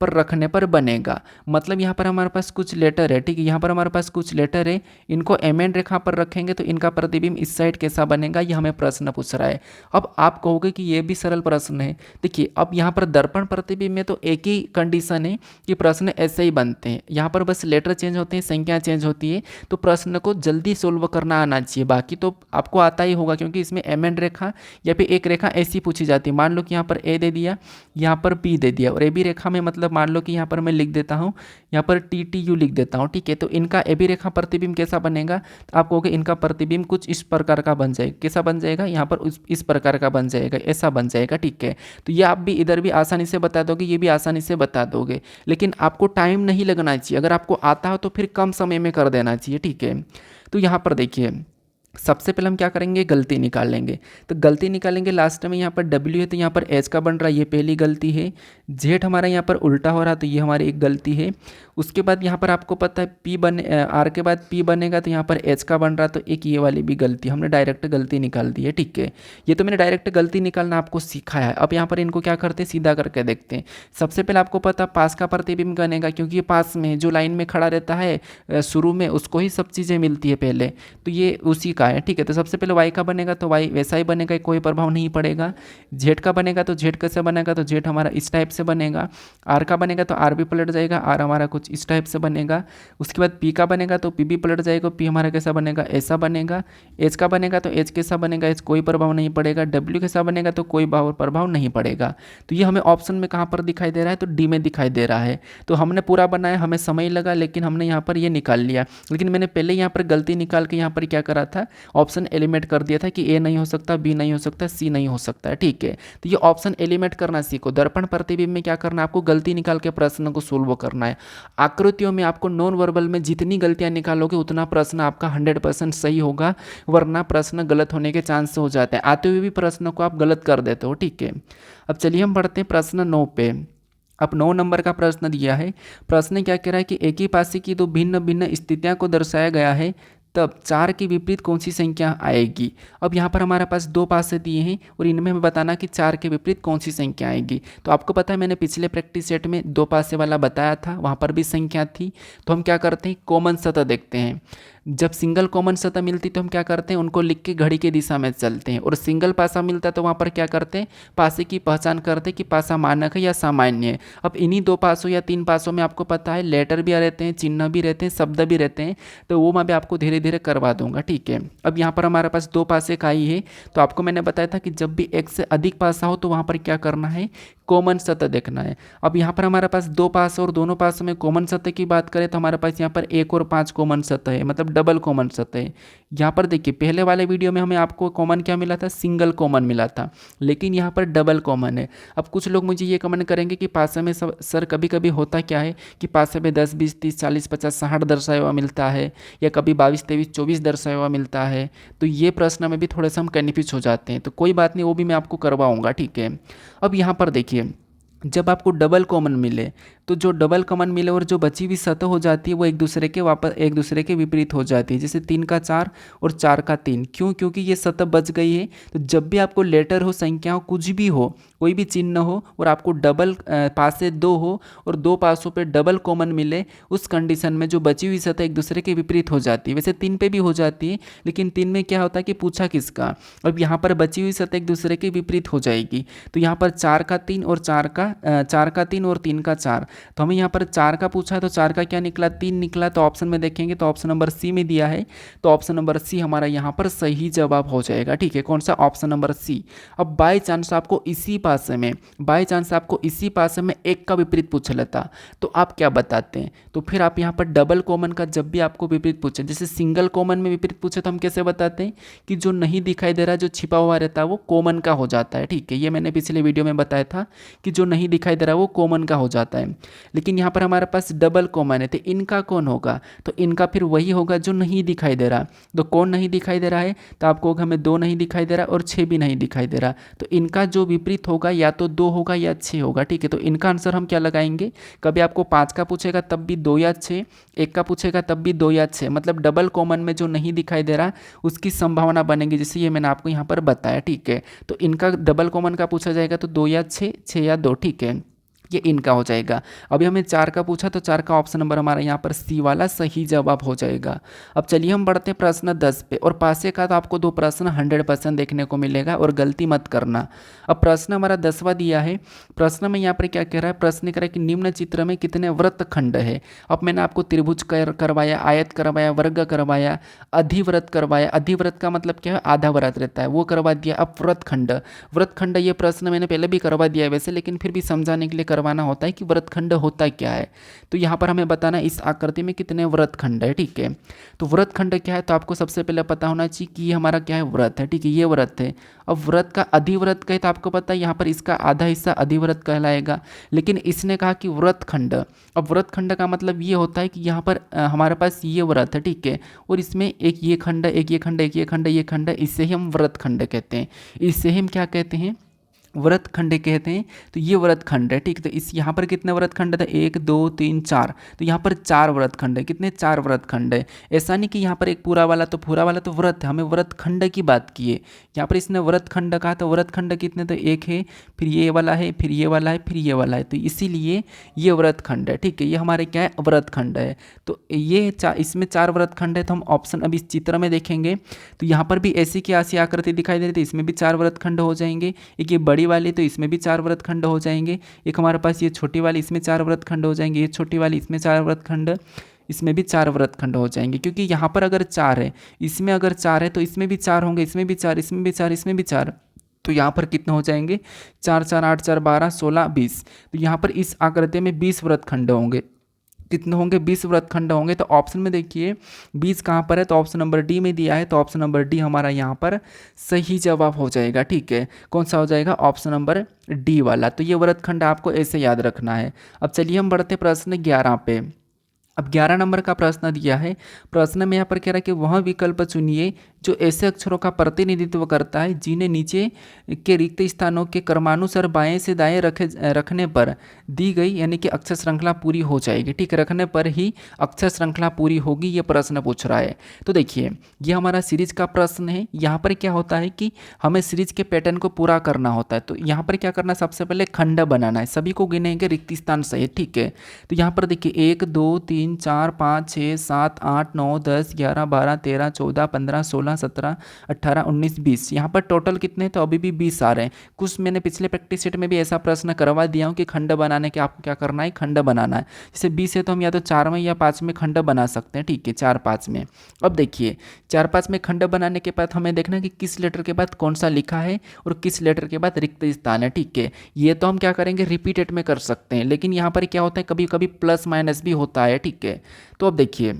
पर रखने पर बनेगा। मतलब यहाँ पर हमारे पास कुछ लेटर है, ठीक है, यहाँ पर हमारे पास कुछ लेटर है, इनको एम रेखा पर रखेंगे तो इनका प्रतिबिंब इस साइड कैसा बनेगा, ये हमें प्रश्न पूछ रहा है। अब आप कहोगे कि ये भी सरल प्रश्न है। देखिए अब यहाँ पर दर्पण प्रतिबिंब में तो एक ही कंडीशन है कि प्रश्न ऐसे ही बनते हैं, यहाँ पर बस लेटर चेंज होते हैं, संख्या चेंज होती है, तो प्रश्न को जल्दी सोल्व करना आना चाहिए। बाकी तो आपको आता ही होगा, क्योंकि इसमें एम एन रेखा या फिर एक रेखा ऐसी पूछी जाती है। मान लो कि यहाँ पर ए दे दिया, यहाँ पर पी दे दिया, और ए बी रेखा में मतलब मान लो कि यहाँ पर मैं लिख देता हूँ, यहाँ पर टी टी यू लिख देता हूँ, ठीक है। तो इनका ए बी रेखा प्रतिबिंब कैसा बनेगा, तो आप कहोगे इनका प्रतिबिंब कुछ इस प्रकार का बन जाएगा। कैसा बन जाएगा, यहाँ पर इस प्रकार का बन जाएगा, ऐसा बन जाएगा, ठीक है। तो ये आप भी इधर भी आसानी से बता दोगे, ये भी आसानी से बता दोगे, लेकिन आपको टाइम नहीं लगना चाहिए। अगर आपको आता हो तो फिर कम समय में कर देना चाहिए, ठीक है। तो यहाँ पर देखिए सबसे पहले हम क्या करेंगे, गलती निकाल लेंगे। तो गलती निकालेंगे, लास्ट में यहाँ पर W है तो यहाँ पर H का बन रहा है, ये पहली गलती है। Z हमारा यहाँ पर उल्टा हो रहा है तो ये हमारी एक गलती है। उसके बाद यहाँ पर आपको पता है R के बाद P बनेगा तो यहाँ पर H का बन रहा है, तो एक ये वाली भी गलती, हमने डायरेक्ट गलती निकाल दी है, ठीक है। ये तो मैंने डायरेक्ट गलती निकालना आपको सिखाया है। अब यहाँ पर इनको क्या करते हैं, सीधा करके देखते हैं। सबसे पहले आपको पता पास का प्रतिबिंब बनेगा, क्योंकि ये पास में जो लाइन में खड़ा रहता है शुरू में उसको ही सब चीज़ें मिलती है पहले, तो ये उसी का है, ठीक है। तो सबसे पहले y का बनेगा तो y वैसा ही बनेगा, कोई प्रभाव नहीं पड़ेगा। z का बनेगा तो z कैसे बनेगा, तो z हमारा इस टाइप से बनेगा। r का बनेगा तो r भी पलट जाएगा, r हमारा कुछ इस टाइप से बनेगा। उसके बाद p का बनेगा तो p भी पलट जाएगा, p हमारा कैसा बनेगा, ऐसा बनेगा। h का बनेगा तो h कैसा बनेगा, h कोई प्रभाव नहीं पड़ेगा। w कैसा बनेगा तो कोई प्रभाव नहीं पड़ेगा। तो ये हमें ऑप्शन में कहाँ पर दिखाई दे रहा है, तो डी में दिखाई दे रहा है। तो हमने पूरा बनाया, हमें समय लगा, लेकिन हमने यहाँ पर ये निकाल लिया। लेकिन मैंने पहले यहाँ पर गलती निकाल के यहाँ पर क्या करा था, ऑप्शन एलिमेंट कर दिया था कि ए नहीं हो सकता, बी नहीं हो सकता, सी नहीं हो सकता है, ठीक है। तो ये ऑप्शन एलिमेंट करना सीखो। दर्पण प्रतिबिंब में क्या करना है, आपको गलती निकाल के प्रश्न को सोल्व करना है। आकृतियों में आपको नॉन वर्बल में जितनी गलतियां निकालोगे उतना प्रश्न आपका 100% सही होगा, वरना प्रश्न गलत होने के चांस हो जाते हैं। आते हुए भी प्रश्न को आप गलत कर देते हो, ठीक है। अब चलिए हम बढ़ते हैं प्रश्न 9 पे। अब 9 नंबर का प्रश्न दिया है। प्रश्न क्या कह रहा है कि एक ही पासे की दो भिन्न भिन्न स्थितियां को दर्शाया गया है, तब 4 के विपरीत कौन सी संख्या आएगी। अब यहाँ पर हमारे पास 2 पासे दिए हैं और इनमें हमें बताना कि 4 के विपरीत कौन सी संख्या आएगी। तो आपको पता है मैंने पिछले प्रैक्टिस सेट में 2 पासे वाला बताया था, वहाँ पर भी संख्या थी। तो हम क्या करते हैं, कॉमन सतह देखते हैं। जब सिंगल कॉमन सतह मिलती तो हम क्या करते हैं, उनको लिख के घड़ी की दिशा में चलते हैं। और सिंगल पासा मिलता है तो वहाँ पर क्या करते हैं, पासे की पहचान करते हैं कि पासा मानक है या सामान्य है। अब इन्हीं 2 पासों या 3 पासों में आपको पता है लेटर भी रहते हैं, चिन्ह भी रहते हैं, शब्द भी रहते हैं, तो वो मैं भी आपको धीरे धीरे करवा दूंगा, ठीक है। अब यहाँ पर हमारे पास 2 पासे का ही है, तो आपको मैंने बताया था कि जब भी एक से अधिक पासा हो तो वहाँ पर क्या करना है, कॉमन सतह देखना है। अब यहाँ पर हमारे पास 2 पास और दोनों पासों में कॉमन सतह की बात करें तो हमारे पास यहाँ पर 1 और 5 कॉमन सतह है, मतलब डबल कॉमन सतह है। यहाँ पर देखिए पहले वाले वीडियो में हमें आपको कॉमन क्या मिला था, सिंगल कॉमन मिला था, लेकिन यहाँ पर डबल कॉमन है। अब कुछ लोग मुझे ये कमेंट करेंगे कि पासे में सर कभी कभी होता क्या है कि पासे में 10 20 30 40 50 60 दर्शाया हुआ मिलता है, या कभी 22 23 24 दर्शाया हुआ मिलता है। तो ये प्रश्न में भी थोड़ा सा हम कन्फ्यूज हो जाते हैं, तो कोई बात नहीं, वो भी मैं आपको करवाऊँगा, ठीक है। अब यहाँ पर देखिए जब आपको डबल कॉमन मिले तो जो डबल कॉमन मिले और जो बची हुई सतह हो जाती है वो एक दूसरे के विपरीत हो जाती है। जैसे 3 का 4 और 4 का 3, क्यों? क्योंकि ये सतह बच गई है। तो जब भी आपको लेटर हो, संख्या हो, कुछ भी हो, कोई भी चिन्ह हो और आपको डबल पासे 2 हो और 2 पासों पे डबल कॉमन मिले, उस कंडीशन में जो बची हुई सतह एक दूसरे के विपरीत हो जाती है। वैसे 3 पे भी हो जाती है, लेकिन 3 में क्या होता है कि पूछा किसका, अब यहाँ पर बची हुई सतह एक दूसरे के विपरीत हो जाएगी। तो यहाँ पर 4 का 3 और 4 का 3 और 3 का 4, तो हमें यहाँ पर 4 का पूछा है तो 4 का क्या निकला, 3 निकला। तो ऑप्शन में देखेंगे तो ऑप्शन नंबर सी में दिया है, तो ऑप्शन नंबर सी हमारा यहाँ पर सही जवाब हो जाएगा। ठीक है, कौन सा? Option number C. अब बाई चांस आपको इसी पासे में एक का विपरीत पूछ लेता तो आप क्या बताते हैं? तो फिर आप यहाँ पर डबल कॉमन का जब भी आपको विपरीत पूछे, जैसे सिंगल कॉमन में विपरीत पूछे तो हम कैसे बताते हैं कि जो नहीं दिखाई दे रहा, जो छिपा हुआ रहता है वो कॉमन का हो जाता है। ठीक है, ये मैंने पिछले वीडियो में बताया था कि जो नहीं दिखाई दे रहा वो कॉमन का हो जाता है। लेकिन यहाँ पर हमारे पास डबल कॉमन है, तो इनका कौन होगा? तो इनका फिर वही होगा जो नहीं दिखाई दे रहा। तो कौन नहीं दिखाई दे रहा है? तो आपको हमें 2 नहीं दिखाई दे रहा और 6 भी नहीं दिखाई दे रहा। तो इनका जो विपरीत होगा या तो 2 होगा या 6 होगा। ठीक है, तो इनका आंसर हम क्या लगाएंगे? कभी आपको 5 का पूछेगा तब भी 2 या 6, 1 का पूछेगा तब भी 2 या 6, मतलब डबल कॉमन में जो नहीं दिखाई दे रहा उसकी संभावना बनेगी, जैसे ये मैंने आपको यहाँ पर बताया। ठीक है, तो इनका डबल कॉमन का पूछा जाएगा तो 2 या 6, 6 या 2। ठीक है, ये इनका हो जाएगा। अभी हमें 4 का पूछा तो 4 का ऑप्शन नंबर हमारा यहाँ पर सी वाला सही जवाब हो जाएगा। अब चलिए हम बढ़ते हैं प्रश्न 10 पे, और पासे का तो आपको 2 प्रश्न 100% देखने को मिलेगा और गलती मत करना। अब प्रश्न हमारा 10वां दिया है। प्रश्न में यहाँ पर क्या कह रहा है? प्रश्न कह रहा है कि निम्न चित्र में कितने वृत्तखंड है। अब मैंने आपको त्रिभुज करवाया, आयत करवाया, वर्ग करवाया, अधिवृत्त करवाया। अधिवृत्त का मतलब क्या है? आधा वृत्त रहता है, वो करवा दिया। अब वृत्तखंड ये प्रश्न मैंने पहले भी करवा दिया है वैसे, लेकिन फिर भी समझाने के लिए करवाना होता है कि वृत्तखंड होता क्या है। तो यहाँ पर हमें बताना है इस आकृति में कितने वृत्तखंड है। ठीक है, तो वृत्तखंड क्या है? तो आपको सबसे पहले पता होना चाहिए कि ये हमारा क्या है? वृत्त है। ठीक है, ये वृत्त है। अब वृत्त का अधिवृत्त कहे तो आपको पता है यहाँ पर इसका आधा हिस्सा अधिवृत्त कहलाएगा, लेकिन इसने कहा कि वृत्तखंड। अब वृत्तखंड का मतलब ये होता है कि यहाँ पर हमारे पास ये वृत्त है। ठीक है, और इसमें एक ये खंड, एक ये खंड, एक ये खंड, ये खंड, इससे ही हम वृत्तखंड कहते हैं। इससे ही हम क्या कहते हैं? वृत्तखंड कहते हैं। तो ये वृत्तखंड है। ठीक, तो इस यहाँ पर कितने वृत्तखंड है? 1 2 3 4, तो यहाँ पर 4 वृत्तखंड है। कितने? 4 वृत्तखंड है। ऐसा नहीं कि यहाँ पर एक पूरा वाला तो वृत्त है, हमें वृत्तखंड की बात की है। यहाँ पर इसने वृत्तखंड कहा तो वृत्तखंड कितने? तो 1 है, फिर ये वाला है, फिर ये वाला है, फिर ये वाला है, तो इसीलिए ये वृत्तखंड है। ठीक है, ये हमारे क्या है? वृत्तखंड है। तो ये इसमें 4 वृत्तखंड है। तो हम ऑप्शन अभी इस चित्र में देखेंगे तो यहाँ पर भी ऐसी की ऐसी आकृति दिखाई दे रही थी, इसमें भी 4 वृत्तखंड हो जाएंगे। एक ये बड़ी वाली तो इसमें भी 4 वृत्तखंड हो जाएंगे। एक हमारे पास ये छोटी वाली, इसमें 4 वृत्तखंड हो जाएंगे। ये छोटी वाली, इसमें 4 वृत्तखंड, इसमें भी 4 वृत्तखंड हो जाएंगे। क्योंकि यहाँ पर अगर 4 है, इसमें अगर 4 है तो इसमें भी 4 होंगे, इसमें भी 4, इसमें भी 4, इसमें भी 4, तो यहाँ पर कितने हो जाएंगे? 4 4 8 4 12 16 20। तो यहाँ पर इस आकृति में 20 वृत्तखंड होंगे। कितने होंगे? 20 वृत्तखंड होंगे। तो ऑप्शन में देखिए 20 कहाँ पर है? तो ऑप्शन नंबर डी में दिया है, तो ऑप्शन नंबर डी हमारा यहाँ पर सही जवाब हो जाएगा। ठीक है, कौन सा हो जाएगा? ऑप्शन नंबर डी वाला। तो ये वृत्तखंड आपको ऐसे याद रखना है। अब चलिए हम बढ़ते प्रश्न 11 पे। अब 11 नंबर का प्रश्न दिया है। प्रश्न में यहाँ पर कह रहा है कि वह विकल्प चुनिए जो ऐसे अक्षरों का प्रतिनिधित्व करता है जिन्हें नीचे के रिक्त स्थानों के क्रमानुसार बाएं से दाएं रखने पर दी गई यानी कि अक्षर श्रृंखला पूरी हो जाएगी। ठीक, रखने पर ही अक्षर श्रृंखला पूरी होगी, ये प्रश्न पूछ रहा है। तो देखिए ये हमारा सीरीज का प्रश्न है। यहाँ पर क्या होता है कि हमें सीरीज के पैटर्न को पूरा करना होता है। तो यहाँ पर क्या करना है? सबसे पहले खंड बनाना है, सभी को गिनेंगे रिक्त स्थान सहित। ठीक है, तो यहाँ पर देखिए 1 2 3 4 5 6 7 8 9 10 11 12 13 14 15 16 17 18 19 20, यहाँ पर टोटल कितने? तो अभी भी 20 आ रहे हैं। कुछ मैंने पिछले प्रैक्टिस सेट में भी ऐसा प्रश्न करवा दिया हूँ कि खंड बनाने के आपको क्या करना है? खंड बनाना है। जैसे 20 है तो हम या तो 4 में या 5 में खंड बना सकते हैं। ठीक है, 4 5 में। अब देखिए 4 5 में खंड बनाने के बाद हमें देखना है कि किस लेटर के बाद कौन सा लिखा है और किस लेटर के बाद रिक्त स्थान है। ठीक है, ये तो हम क्या करेंगे? रिपीटेड में कर सकते हैं, लेकिन यहाँ पर क्या होता है? कभी कभी प्लस माइनस भी होता है। ठीक है, तो अब देखिए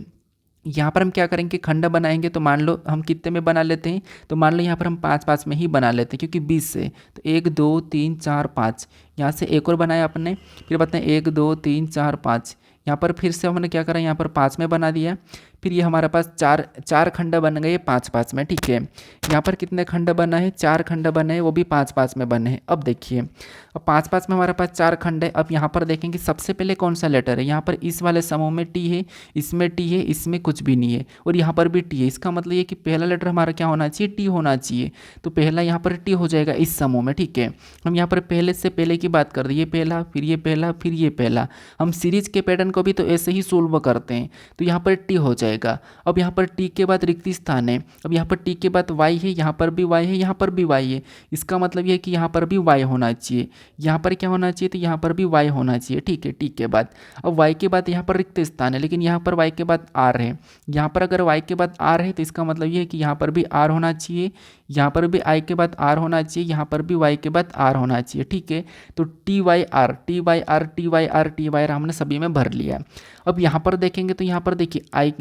यहाँ पर हम क्या करेंगे? खंड बनाएंगे। तो मान लो हम कितने में बना लेते हैं? तो मान लो यहाँ पर हम 5 5 में ही बना लेते हैं, क्योंकि 20 से तो 1 2 3 4 5, यहाँ से एक और बनाया आपने, फिर बताएं 1 2 3 4 5, यहाँ पर फिर से हमने क्या करा? यहाँ पर 5 में बना दिया, फिर ये हमारे पास चार चार खंड बन गए 5-5 में, ठीक है। यहाँ पर कितने खंड बना है, 4 खंड बने हैं, वो भी 5-5 में बने हैं। अब देखिए, अब 5-5 में हमारे पास 4 खंड है। अब यहाँ पर देखेंगे सबसे पहले कौन सा लेटर है, यहाँ पर इस वाले समूह में टी है, इसमें टी है, इसमें कुछ भी नहीं है, और यहाँ पर भी टी है। इसका मतलब ये कि पहला लेटर हमारा क्या होना चाहिए, टी होना चाहिए। तो पहला यहाँ पर टी हो जाएगा इस समूह में, ठीक है। हम यहाँ पर पहले से पहले की बात कर रहे हैं, ये पहला, फिर ये पहला, फिर ये पहला। हम सीरीज के पैटर्न को भी तो ऐसे ही सोल्व करते हैं, तो यहाँ पर टी हो जाएगा। अब यहाँ पर टी के बाद रिक्त स्थान है, अब यहाँ पर टी के बाद वाई है, यहाँ पर भी वाई है, यहाँ पर भी वाई है। इसका मतलब ये है कि यहाँ पर भी वाई होना चाहिए, यहाँ पर क्या होना चाहिए, तो यहाँ पर भी वाई होना चाहिए, ठीक है। टी के बाद, अब वाई के बाद यहाँ पर रिक्त स्थान है, लेकिन यहाँ पर वाई के बाद आर है। यहाँ पर अगर वाई के बाद आर है तो इसका मतलब ये है कि यहाँ पर भी आर होना चाहिए, यहाँ पर भी आई के बाद आर होना चाहिए, यहाँ पर भी वाई के बाद आर होना चाहिए, ठीक है। तो T Y R, T Y R, T Y R, T Y R हमने सभी में भर लिया। अब यहाँ पर देखेंगे तो यहाँ पर देखिए आई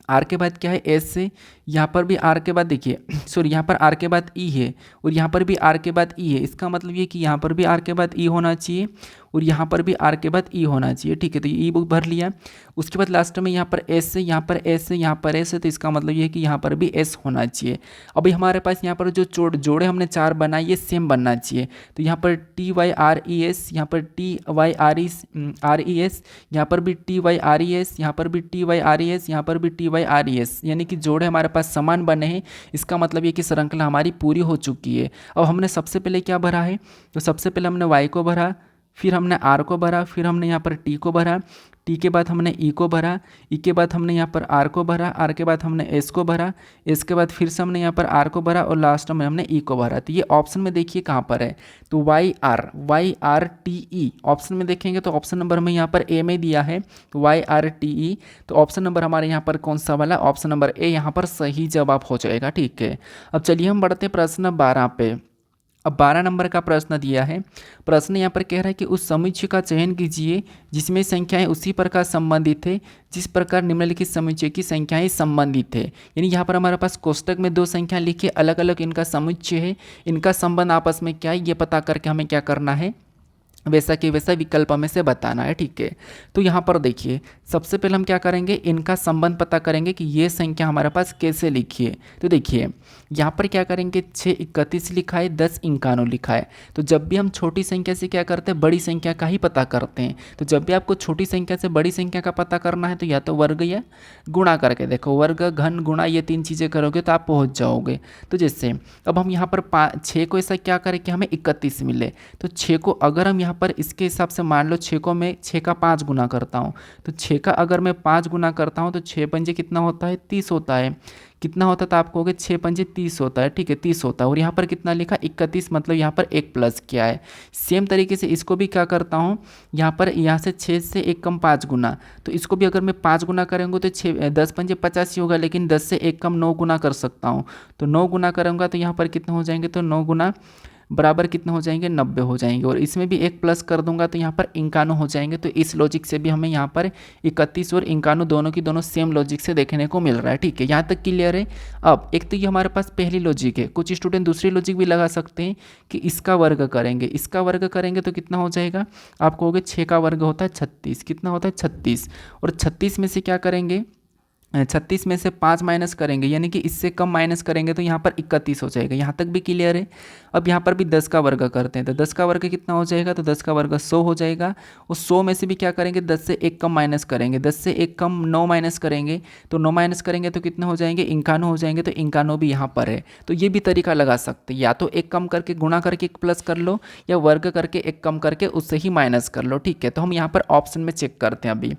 आर के बाद क्या है, एस से, यहाँ पर भी आर के बाद देखिए सॉरी यहाँ पर आर के बाद ई है, और यहाँ पर भी आर के बाद ई है। इसका मतलब ये कि यहाँ पर भी आर के बाद ई होना चाहिए, और यहाँ पर भी आर के बाद ई होना चाहिए, ठीक है। तो ये बुक भर लिया। उसके बाद लास्ट में यहाँ पर एस से, यहाँ पर एस से, यहाँ पर एस है, तो इसका मतलब ये है कि यहाँ पर भी एस होना चाहिए। अभी हमारे पास यहाँ पर जो जोड़े हमने 4 बनाए ये सेम बनना चाहिए। तो यहाँ पर T Y R E S, यहाँ पर T Y R E S, यहाँ पर भी T Y R E S, यहाँ पर भी T Y R E S, यहाँ पर भी T Y R E S, यानी कि जोड़े हमारे पास समान बने हैं। इसका मतलब ये कि श्रृंखला हमारी पूरी हो चुकी है। अब हमने सबसे पहले क्या भरा है, तो सबसे पहले हमने वाई को भरा, फिर हमने आर को भरा, फिर हमने यहाँ पर टी को भरा, टी के बाद हमने ई को भरा, ई के बाद हमने यहाँ पर आर को भरा, आर के बाद हमने एस को भरा, एस के बाद फिर से हमने यहाँ पर आर को भरा, और लास्ट में हमने ई को भरा। तो ये ऑप्शन में देखिए कहाँ पर है, तो Y R T E option में देखेंगे तो ऑप्शन नंबर में यहाँ पर ए में दिया है, तो वाई आर टी ई। तो ऑप्शन नंबर हमारे यहाँ पर कौन सा वाला, ऑप्शन नंबर ए यहाँ पर सही जवाब हो जाएगा, ठीक है। अब चलिए हम बढ़ते प्रश्न 12 पे। अब 12 नंबर का प्रश्न दिया है। प्रश्न यहाँ पर कह रहा है कि उस समुच्चय का चयन कीजिए जिसमें संख्याएं उसी प्रकार संबंधित है जिस प्रकार निम्नलिखित समुच्चय की संख्याएं संबंधित है। यानी यहाँ पर हमारे पास कोष्टक में 2 संख्या लिखी, अलग अलग इनका समुच्चय है, इनका संबंध आपस में क्या है ये पता करके हमें क्या करना है, वैसा कि वैसा विकल्प में से बताना है, ठीक है। तो यहाँ पर देखिए सबसे पहले हम क्या करेंगे, इनका संबंध पता करेंगे कि ये संख्या हमारे पास कैसे लिखी है। तो देखिए यहाँ पर क्या करेंगे, 631 लिखा है, 1051 लिखा है। तो जब भी हम छोटी संख्या से क्या करते हैं, बड़ी संख्या का ही पता करते हैं। तो जब भी आपको छोटी संख्या से बड़ी संख्या का पता करना है तो या तो वर्ग या गुणा करके देखो, वर्ग घन गुणा ये 3 चीज़ें करोगे तो आप पहुँच जाओगे। तो जैसे अब हम यहाँ पर 6 को ऐसा क्या करें कि हमें 31 मिले, तो 6 को अगर हम यहाँ पर इसके हिसाब से मान लो 6 को मैं 6 का 5 गुना करता हूँ, तो 6 का अगर मैं 5 गुना करता हूँ तो 6 पंजे कितना होता है, 30 होता है। कितना होता था आप कहोगे, 6 पंजे 30 होता है, ठीक है 30 होता है। और यहाँ पर कितना लिखा 31, मतलब यहाँ पर 1 प्लस किया है। सेम तरीके से इसको भी क्या करता हूँ, यहाँ से 6 से 1 कम 5 गुना, तो इसको भी अगर मैं 5 गुना करेंगे तो 10 पंजे 85 होगा, लेकिन 10 से 1 कम 9 गुना कर सकता हूँ। तो 9 गुना करूँगा तो यहाँ पर कितना हो जाएंगे, तो 9 गुना बराबर कितने हो जाएंगे, 90 हो जाएंगे। और इसमें भी 1 प्लस कर दूंगा तो यहाँ पर 51 हो जाएंगे। तो इस लॉजिक से भी हमें यहाँ पर 31 और 51 दोनों की दोनों सेम लॉजिक से देखने को मिल रहा है, ठीक है। यहाँ तक क्लियर है। अब एक तो ये हमारे पास पहली लॉजिक है, कुछ स्टूडेंट दूसरी लॉजिक भी लगा सकते हैं कि इसका वर्ग करेंगे, इसका वर्ग करेंगे तो कितना हो जाएगा, आप कहोगे 6 का वर्ग होता है 36, कितना होता है 36, और 36 में से क्या करेंगे, 36 में से 5 माइनस करेंगे, यानी कि इससे कम माइनस करेंगे तो यहाँ पर 31 हो जाएगा। यहाँ तक भी क्लियर है। अब यहाँ पर भी 10 का वर्ग करते हैं, तो 10 का वर्ग कितना हो जाएगा, तो 10 का वर्ग 100 हो जाएगा। और 100 में से भी क्या करेंगे, 10 से 1 कम माइनस करेंगे, 10 से 1 कम 9 माइनस करेंगे, तो 9 माइनस करेंगे तो कितना हो जाएंगे, 51 हो जाएंगे। तो 51 भी यहाँ पर है। तो ये भी तरीका लगा सकते हैं, या तो 1 कम करके गुणा करके 1 प्लस कर लो, या वर्ग करके 1 कम करके उससे ही माइनस कर लो, ठीक है। तो हम यहाँ पर ऑप्शन में चेक करते हैं अभी।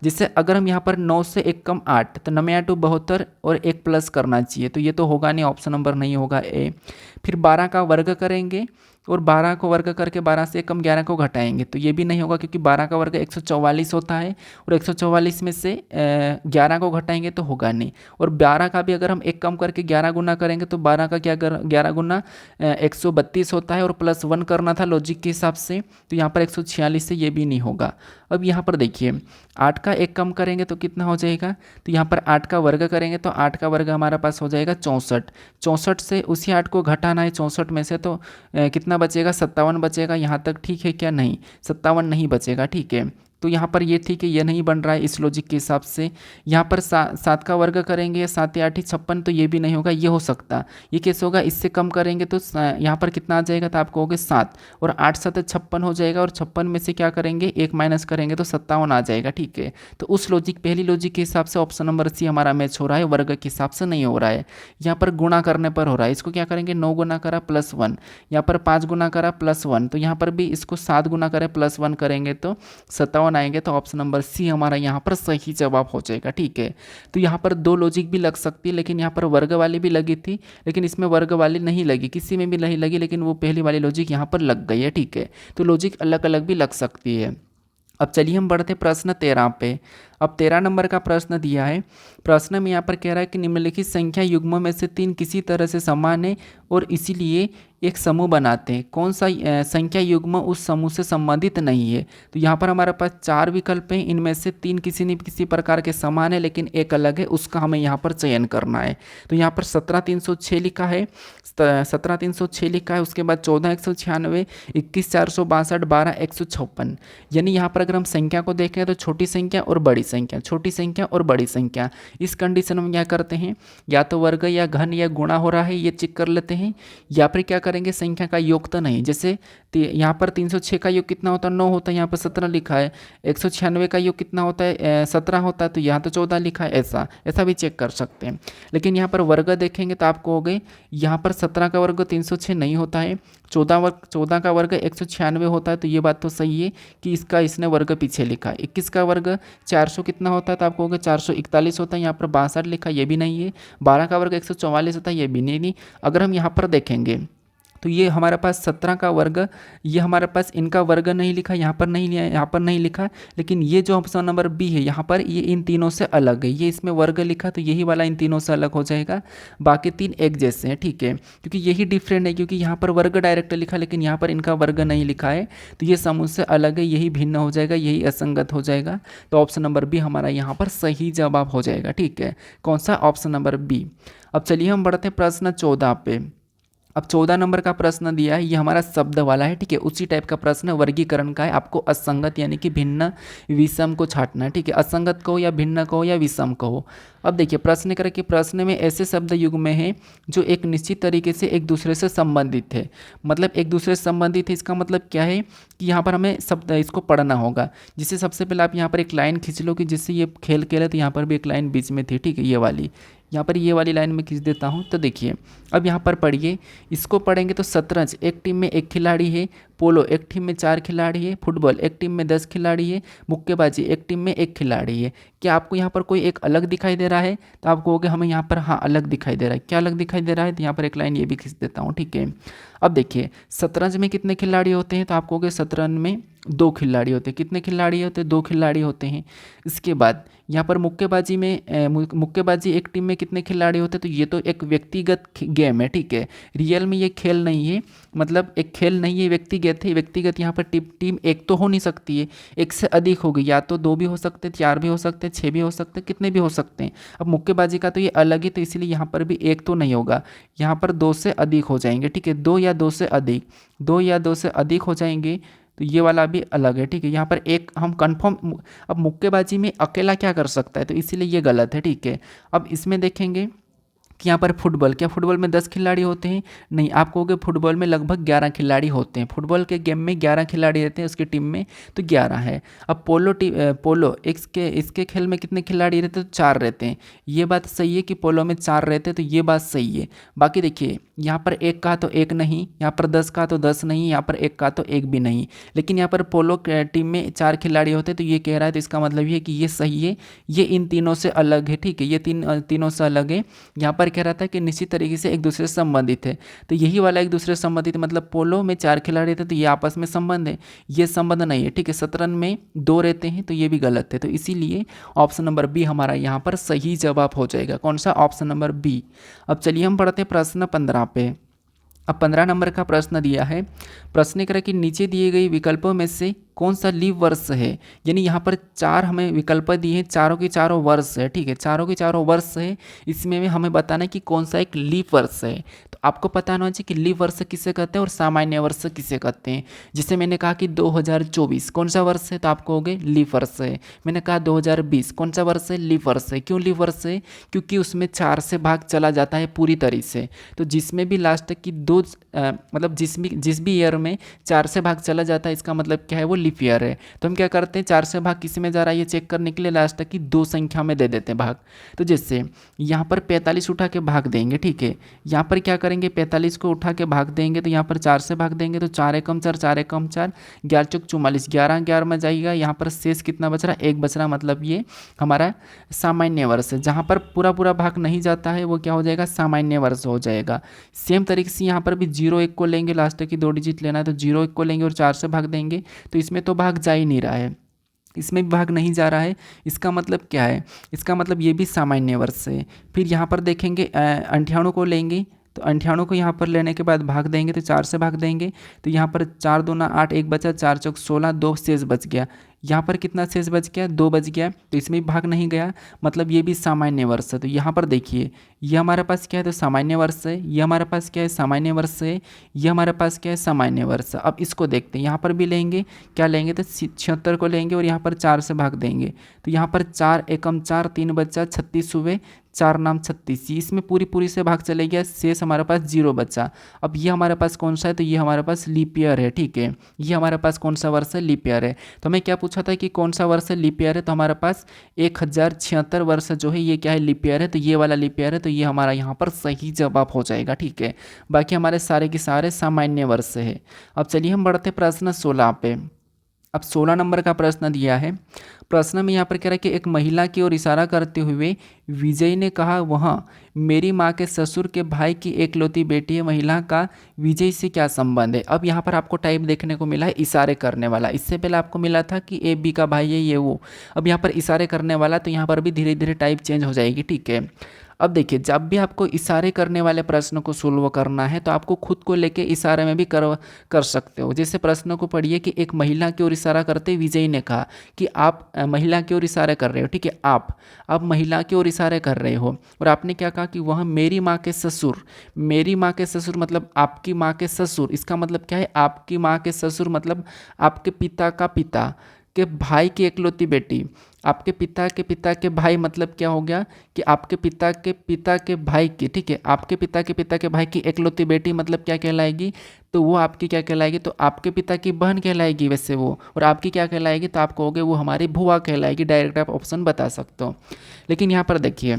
जिससे अगर हम यहाँ पर 9 से 1 कम 8, तो 9 8 72 और 1 प्लस करना चाहिए, तो ये तो होगा नहीं, ऑप्शन नंबर नहीं होगा ए। फिर 12 का वर्ग करेंगे और 12 को वर्ग करके 12 से 1 कम 11 को घटाएंगे, तो ये भी नहीं होगा, क्योंकि 12 का वर्ग 144 होता है, और 144 में से 11 को घटाएंगे तो होगा नहीं। और 12 का भी अगर हम 1 कम करके 11 गुना करेंगे तो 12 का क्या 11 गुना 132 होता है, और प्लस 1 करना था लॉजिक के हिसाब से, तो यहाँ पर 146 से ये भी नहीं होगा। अब यहाँ पर देखिए 8 का 1 कम करेंगे तो कितना हो जाएगा, तो यहाँ पर 8 का वर्ग करेंगे तो 8 का वर्ग हमारा पास हो जाएगा 64। 64 से उसी 8 को घटाना है 64 में से, तो कितना बचेगा, 57 बचेगा। यहाँ तक ठीक है क्या, नहीं 57 नहीं बचेगा, ठीक है। तो यहाँ पर ये ठीक है, ये नहीं बन रहा है इस लॉजिक के हिसाब से। यहाँ पर 7 का वर्ग करेंगे 7 या 8 56, तो ये भी नहीं होगा, ये हो सकता। ये कैसे होगा, इससे कम करेंगे तो यहाँ पर कितना आ जाएगा, तो आप कहोगे 7 और 8 7 56 हो जाएगा, और 56 में से क्या करेंगे 1 माइनस करेंगे तो 57 आ जाएगा। ठीक है, तो उस लॉजिक पहली लॉजिक के हिसाब से ऑप्शन नंबर सी हमारा मैच हो रहा है, वर्ग के हिसाब से नहीं हो रहा है। यहाँ पर गुणा करने पर हो रहा है, इसको क्या करेंगे 9 गुना करा +1, यहाँ पर 5 गुना करा +1, तो यहाँ पर भी इसको 7 गुना करें +1 करेंगे तो 57 आएंगे। तो ऑप्शन नंबर सी हमारा यहाँ पर सही जवाब हो जाएगा। ठीक है, तो यहाँ पर 2 लॉजिक भी लग सकती है, लेकिन यहाँ पर वर्ग वाली भी लगी थी, लेकिन इसमें वर्ग वाली नहीं लगी, किसी में भी नहीं लगी, लेकिन वो पहली वाली लॉजिक यहाँ पर लग गई है। ठीक है, तो लॉजिक अलग अलग भी लग सकती है। अब चलिए हम बढ़ते प्रश्न 13 पे। अब 13 नंबर का प्रश्न दिया है। प्रश्न में यहाँ पर कह रहा है कि निम्नलिखित संख्या युग्मों में से 3 किसी तरह से समान है और इसीलिए एक समूह बनाते हैं। कौन सा संख्या युग्म उस समूह से संबंधित नहीं है। तो यहाँ पर हमारे पास 4 विकल्प हैं, इनमें से 3 किसी न किसी प्रकार के समान है, लेकिन एक अलग है, उसका हमें यहाँ पर चयन करना है। तो यहाँ पर 17 306 लिखा है, 17 306 लिखा है, उसके बाद 14 196, 21 462, 12 156। यानी यहाँ पर अगर हम संख्या को देखें तो छोटी संख्या और बड़ी संख्या, छोटी संख्या और बड़ी संख्या। इस कंडीशन में क्या करते हैं, या तो वर्ग या घन या गुणा हो रहा है ये चेक कर लेते हैं, या फिर क्या करेंगे संख्या का योग तो नहीं। जैसे यहाँ पर 306 का योग कितना होता है 9 होता है, यहाँ पर 17 लिखा है। 196 का योग कितना होता है 17 होता है, तो यहाँ तो 14 लिखा है। ऐसा भी चेक कर सकते हैं। लेकिन यहाँ पर वर्ग देखेंगे तो आपको हो गए, यहाँ पर 17 का वर्ग 306 नहीं होता है, 14 का वर्ग 196 होता है, तो ये बात तो सही है कि इसने वर्ग पीछे लिखा है। 21 का वर्ग 400 कितना होता है, तो आपको हो गया 441 होता है, यहाँ पर 62 लिखा, ये भी नहीं है। 12 का वर्ग 144 होता है, ये भी नहीं। अगर हम यहाँ पर देखेंगे तो ये हमारे पास 17 का वर्ग, ये हमारे पास इनका वर्ग नहीं लिखा, यहाँ पर नहीं लिया, यहाँ पर नहीं लिखा, लेकिन ये जो ऑप्शन नंबर बी है यहाँ पर ये इन तीनों से अलग है। ये इसमें वर्ग लिखा तो यही वाला इन तीनों से अलग हो जाएगा, बाकी 3 एक जैसे हैं। ठीक है, क्योंकि यही डिफरेंट है, क्योंकि यहाँ पर वर्ग डायरेक्ट लिखा लेकिन यहाँ पर इनका वर्ग नहीं लिखा है, तो ये समूह से अलग है, यही भिन्न हो जाएगा, यही असंगत हो जाएगा। तो ऑप्शन नंबर बी हमारा यहाँ पर सही जवाब हो जाएगा। ठीक है, कौन सा, ऑप्शन नंबर बी। अब चलिए हम बढ़ते हैं प्रश्न 14 पे। अब 14 नंबर का प्रश्न दिया है, ये हमारा शब्द वाला है। ठीक है, उसी टाइप का प्रश्न वर्गीकरण का है, आपको असंगत यानी कि भिन्न विषम को छांटना है। ठीक है, असंगत कहो या भिन्न कहो या विषम कहो। अब देखिए प्रश्न कर कि प्रश्न में ऐसे शब्द युग में हैं जो एक निश्चित तरीके से एक दूसरे से संबंधित है। मतलब एक दूसरे से संबंधित है, इसका मतलब क्या है कि यहाँ पर हमें शब्द इसको पढ़ना होगा। जिससे सबसे पहले आप यहाँ पर एक लाइन खींच लो कि जिससे ये खेल खेले, तो यहाँ पर भी एक लाइन बीच में थी। ठीक है, ये वाली, यहाँ पर ये वाली लाइन में खींच देता हूँ। तो देखिए अब यहाँ पर पढ़िए, इसको पढ़ेंगे तो शतरंज एक टीम में 1 खिलाड़ी है, पोलो एक टीम में 4 खिलाड़ी है, फुटबॉल एक टीम में 10 खिलाड़ी है, मुक्केबाजी एक टीम में 1 खिलाड़ी है। क्या आपको यहाँ पर कोई एक अलग दिखाई दे रहा है, तो आप कहोगे हमें यहाँ पर हाँ अलग दिखाई दे रहा है। क्या अलग दिखाई दे रहा है, तो यहाँ पर एक लाइन ये भी खींच देता हूँ। ठीक है, अब देखिए शतरंज में कितने खिलाड़ी होते हैं, तो आप कहोगे शतरंज में 2 खिलाड़ी होते हैं। कितने खिलाड़ी होते हैं, 2 खिलाड़ी होते हैं। इसके बाद यहाँ पर मुक्केबाजी में मुक्केबाजी एक टीम में कितने खिलाड़ी होते हैं, तो ये तो एक व्यक्तिगत गेम है। ठीक है, रियल में ये खेल नहीं है, मतलब एक खेल नहीं है, व्यक्तिगत है। व्यक्तिगत यहाँ पर टीम एक तो हो नहीं सकती है, एक से अधिक होगी, या तो 2 भी हो सकते हैं, 4 भी हो सकते हैं, 6 भी हो सकते हैं, कितने भी हो सकते हैं। अब मुक्केबाजी का तो ये अलग है, तो इसलिए यहाँ पर भी एक तो नहीं होगा, यहाँ पर 2 से अधिक हो जाएंगे। ठीक है, 2 या 2 से अधिक, 2 या 2 से अधिक हो जाएंगे, तो ये वाला भी अलग है। ठीक है, यहाँ पर एक हम कंफर्म, अब मुक्केबाजी में अकेला क्या कर सकता है, तो इसीलिए ये गलत है। ठीक है, अब इसमें देखेंगे कि यहाँ पर फुटबॉल, क्या फुटबॉल में 10 खिलाड़ी होते हैं, नहीं। आप कहोगे फुटबॉल में लगभग 11 खिलाड़ी होते हैं। फुटबॉल के गेम में 11 खिलाड़ी रहते हैं उसकी टीम में, तो 11 है। अब पोलो इसके खेल में कितने खिलाड़ी रहते हैं, तो 4 रहते हैं। ये बात सही है कि पोलो में 4 रहते हैं, तो ये बात सही है। बाकी देखिए यहाँ पर 1 का तो 1 नहीं, यहाँ पर 10 का तो 10 नहीं, यहाँ पर 1 का तो 1 भी नहीं। लेकिन यहाँ पर पोलो टीम में 4 खिलाड़ी होते हैं, तो ये कह रहा है, तो इसका मतलब ये है कि ये सही है, ये इन तीनों से अलग है। ठीक है, ये तीनों से अलग है। यहाँ पर कह रहा था कि निश्चित तरीके से एक दूसरे से संबंधित है, तो यही वाला एक दूसरे से संबंधित, मतलब पोलो में 4 खिलाड़ी थे तो ये आपस में संबंध है, ये संबंध नहीं है। ठीक है, शतरंज में 2 रहते हैं, तो ये भी गलत है। तो इसीलिए ऑप्शन नंबर बी हमारा यहाँ पर सही जवाब हो जाएगा। कौन सा, ऑप्शन नंबर बी। अब चलिए हम पढ़ते हैं प्रश्न 15 पे। अब 15 नंबर का प्रश्न दिया है। प्रश्न करें कि नीचे दिए गए विकल्पों में से कौन सा लीप वर्ष है। यानी यहाँ पर 4 हमें विकल्प दिए हैं, चारों के चारों वर्ष है। ठीक है, चारों के चारों वर्ष है, इसमें हमें बताना है कि कौन सा एक लीप वर्ष है। तो आपको पता होना चाहिए कि लीप वर्ष किसे कहते हैं और सामान्य वर्ष किसे कहते हैं। जैसे मैंने कहा कि 2024 कौन सा वर्ष है, तो आप कहोगे लीप वर्ष है। मैंने कहा 2020 कौन सा वर्ष है, लीप वर्ष है। क्यों लीप वर्ष है, क्योंकि उसमें 4 से भाग चला जाता है पूरी तरीके से। तो जिसमें भी लास्ट की मतलब जिस भी ईयर में 4 से भाग चला जाता है, इसका मतलब क्या है, वो लीप ईयर है। तो हम क्या करते हैं, 4 से भाग किस में जा रहा है ये चेक करने के लिए लास्ट तक की 2 संख्या में दे देते हैं भाग। तो जैसे यहाँ पर 45 उठा के भाग देंगे, ठीक है। यहाँ पर क्या करेंगे, 45 को उठा के भाग देंगे, तो यहाँ पर 4 से भाग देंगे, तो 4 एकम 4, 4 एकम 4, 11 चौक 44, 11 11 में जाएगा। यहाँ पर शेष कितना बच रहा, 1 बच रहा, मतलब ये हमारा सामान्य वर्ष है। जहाँ पर पूरा पूरा भाग नहीं जाता है वो क्या हो जाएगा, सामान्य वर्ष हो जाएगा। सेम तरीके से यहाँ पर भी 0 1 को लेंगे, लास्ट की 2 डिजिट लेना है, तो 0 1 को लेंगे और 4 से भाग देंगे, तो इसमें तो भाग जा ही नहीं रहा है, इसमें भी भाग नहीं जा रहा है। इसका मतलब क्या है, इसका मतलब ये भी सामान्य वर्ष है। फिर यहाँ पर देखेंगे 98 को लेंगे, तो 98 को यहाँ पर लेने के बाद भाग देंगे, तो 4 से भाग देंगे, तो यहाँ पर 4 दूना 8, 1 बचा, 4 चौक 16, 2 शेष बच गया। यहाँ पर कितना शेष बच गया, 2 बच गया, तो इसमें भी भाग नहीं गया, मतलब ये भी सामान्य वर्ष है। तो यहाँ पर देखिए ये हमारे पास क्या है, तो सामान्य वर्ष है। ये हमारे पास क्या है, सामान्य वर्ष है। ये हमारे पास क्या है, सामान्य वर्ष। अब इसको देखते हैं, यहाँ पर भी लेंगे, क्या लेंगे, तो 76 को लेंगे और यहाँ पर 4 से भाग देंगे, तो यहाँ पर 4 एकम 4, 3 बच्चा, 36 हुए, 4 नाम 36, इसमें पूरी से भाग चले गया, शेष हमारे पास 0 बचा। अब ये हमारे पास कौन सा है, तो ये हमारे पास लीप ईयर है, ठीक है। ये हमारे पास कौन सा वर्ष है, लीप ईयर है। तो हमें क्या पूछा था कि कौन सा वर्ष है, लीप ईयर है, तो हमारे पास 1076 वर्ष जो है ये क्या है, लीप ईयर है, तो ये वाला लीप ईयर है, तो ये हमारा यहाँ पर सही जवाब हो जाएगा, ठीक है। बाकी हमारे सारे के सारे सामान्य वर्ष है। अब चलिए हम बढ़ते प्रश्न 16 पे। अब 16 नंबर का प्रश्न दिया है। प्रश्न में यहाँ पर कह रहा है कि एक महिला की ओर इशारा करते हुए विजय ने कहा, वह मेरी माँ के ससुर के भाई की एकलौती बेटी है। महिला का विजय से क्या संबंध है। अब यहाँ पर आपको टाइप देखने को मिला है इशारे करने वाला। इससे पहले आपको मिला था कि ए बी का भाई है ये वो। अब यहाँ पर इशारे करने वाला, तो यहाँ पर भी धीरे धीरे टाइप चेंज हो जाएगी, ठीक है। अब देखिए जब भी आपको इशारे करने वाले प्रश्न को सोल्व करना है तो आपको खुद को लेके इशारे में भी कर सकते हो। जैसे प्रश्न को पढ़िए कि एक महिला की ओर इशारा करते विजय ने कहा कि आप महिला की ओर इशारे कर रहे हो, ठीक है। आप महिला की ओर इशारे कर रहे हो और आपने क्या कहा कि वह मेरी माँ के ससुर, मेरी माँ के ससुर मतलब आपकी माँ के ससुर। इसका मतलब क्या है, आपकी माँ के ससुर मतलब आपके पिता का पिता के भाई की एकलौती बेटी। आपके पिता के भाई मतलब क्या हो गया कि आपके पिता के भाई की, ठीक है। आपके पिता के भाई की एकलौती बेटी मतलब क्या कहलाएगी, तो वो आपकी क्या कहलाएगी, तो आपके पिता की बहन कहलाएगी वैसे वो। और आपकी क्या कहलाएगी, तो आप कहोगे वो हमारी बुआ कहलाएगी। डायरेक्ट आप ऑप्शन बता सकते हो। लेकिन यहाँ पर देखिए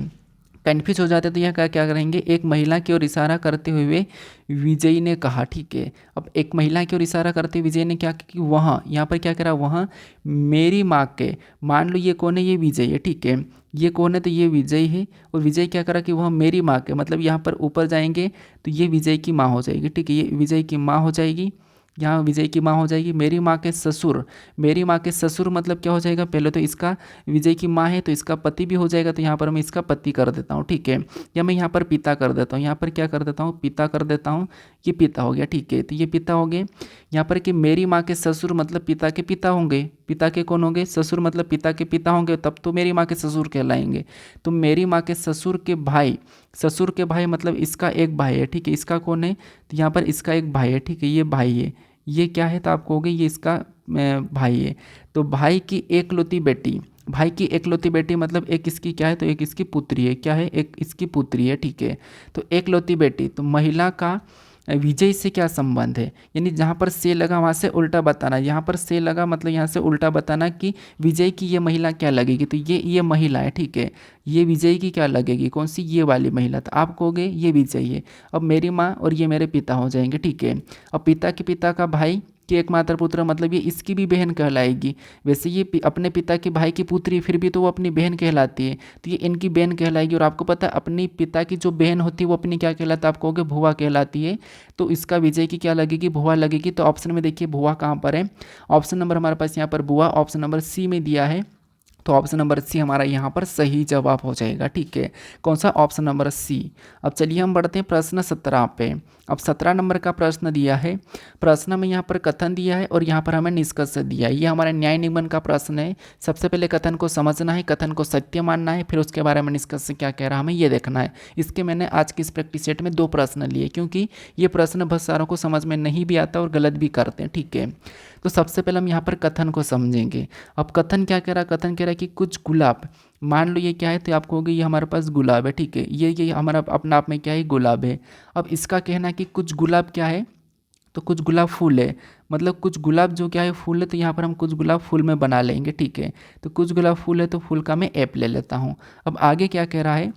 कन्फ्यूज हो जाते तो यहाँ क्या करेंगे, एक महिला की ओर इशारा करते हुए विजय ने कहा, ठीक है। अब एक महिला की ओर इशारा करते हुए विजय ने क्या कि वहाँ, यहाँ पर क्या करा, वहाँ मेरी माँ के, मान लो ये कौन है, ये विजय है, ठीक है। ये कौन है, तो ये विजय है। और विजय क्या करा कि वह मेरी माँ के, मतलब यहाँ पर ऊपर जाएंगे तो ये विजय की माँ हो जाएगी, ठीक है। ये विजय की माँ हो जाएगी, यहाँ विजय की माँ हो जाएगी। मेरी माँ के ससुर, मेरी माँ के ससुर मतलब क्या हो जाएगा, पहले तो इसका विजय की माँ है तो इसका पति भी हो जाएगा, तो यहाँ पर मैं इसका पति कर देता हूँ, ठीक है। या मैं यहाँ पर पिता कर देता हूँ, यहाँ पर क्या कर देता हूँ, पिता कर देता हूँ। ये पिता हो गया, ठीक है। तो ये पिता हो गए। यहाँ पर कि मेरी माँ के ससुर मतलब पिता के पिता होंगे। पिता के कौन होंगे, ससुर मतलब पिता के पिता होंगे, तब तो मेरी माँ के ससुर कहलाएंगे। तो मेरी माँ के ससुर के भाई, ससुर के भाई मतलब इसका एक भाई है, ठीक है। इसका कौन है, तो यहाँ पर इसका एक भाई है, ठीक है। ये भाई है, ये क्या है, तो आप कहोगे ये इसका भाई है। तो भाई की एकलौती बेटी, भाई की एकलौती बेटी मतलब एक इसकी क्या है, तो एक इसकी पुत्री है, क्या है, एक इसकी पुत्री है, ठीक है। तो एकलौती बेटी, तो महिला का विजय से क्या संबंध है, यानी जहाँ पर से लगा वहाँ से उल्टा बताना। यहाँ पर से लगा मतलब यहाँ से उल्टा बताना कि विजय की ये महिला क्या लगेगी, तो ये महिला है, ठीक है। ये विजय की क्या लगेगी, कौन सी, ये वाली महिला। तो आप कहोगे ये विजय है। अब मेरी माँ और ये मेरे पिता हो जाएंगे, ठीक है। अब पिता के पिता का भाई कि एकमात्र पुत्र मतलब ये इसकी भी बहन कहलाएगी। वैसे ये अपने पिता के भाई की पुत्री, फिर भी तो वो अपनी बहन कहलाती है, तो ये इनकी बहन कहलाएगी। और आपको पता है अपनी पिता की जो बहन होती है वो अपनी क्या कहलाता है, आप कहोगे भुआ कहलाती है। तो इसका विजय की क्या लगेगी, भुआ लगेगी। तो ऑप्शन में देखिए भुआ कहाँ पर है, ऑप्शन नंबर हमारे पास यहाँ पर भुआ ऑप्शन नंबर सी में दिया है। तो ऑप्शन नंबर सी हमारा यहाँ पर सही जवाब हो जाएगा। ठीक है, कौन सा? Option number C. अब चलिए हम बढ़ते हैं प्रश्न 17 पे। अब 17 नंबर का प्रश्न दिया है। प्रश्न में यहाँ पर कथन दिया है और यहाँ पर हमें निष्कर्ष दिया है। ये हमारा न्याय निगमन का प्रश्न है। सबसे पहले कथन को समझना है, कथन को सत्य मानना है, फिर उसके बारे में निष्कर्ष क्या कह रहा है हमें ये देखना है। इसके मैंने आज की इस प्रैक्टिस सेट में 2 प्रश्न लिए, क्योंकि ये प्रश्न बहुत सारों को समझ में नहीं भी आता और गलत भी करते हैं। ठीक है, तो सबसे पहले हम यहाँ पर कथन को समझेंगे। अब कथन क्या कह रहा है? कथन कह रहा है कि कुछ गुलाब, मान लो ये क्या है, तो आप कहोगे ये हमारे पास गुलाब है। ठीक है, ये हमारा अपना आप में क्या है? गुलाब है। अब इसका कहना है कि कुछ गुलाब क्या है? तो कुछ गुलाब फूल है। मतलब कुछ गुलाब जो क्या है? फूल है। तो यहाँ पर हम कुछ गुलाब फूल में बना लेंगे। ठीक है, तो कुछ गुलाब फूल है, तो फूल का मैं एप ले लेता हूँ। अब आगे क्या कह रहा है?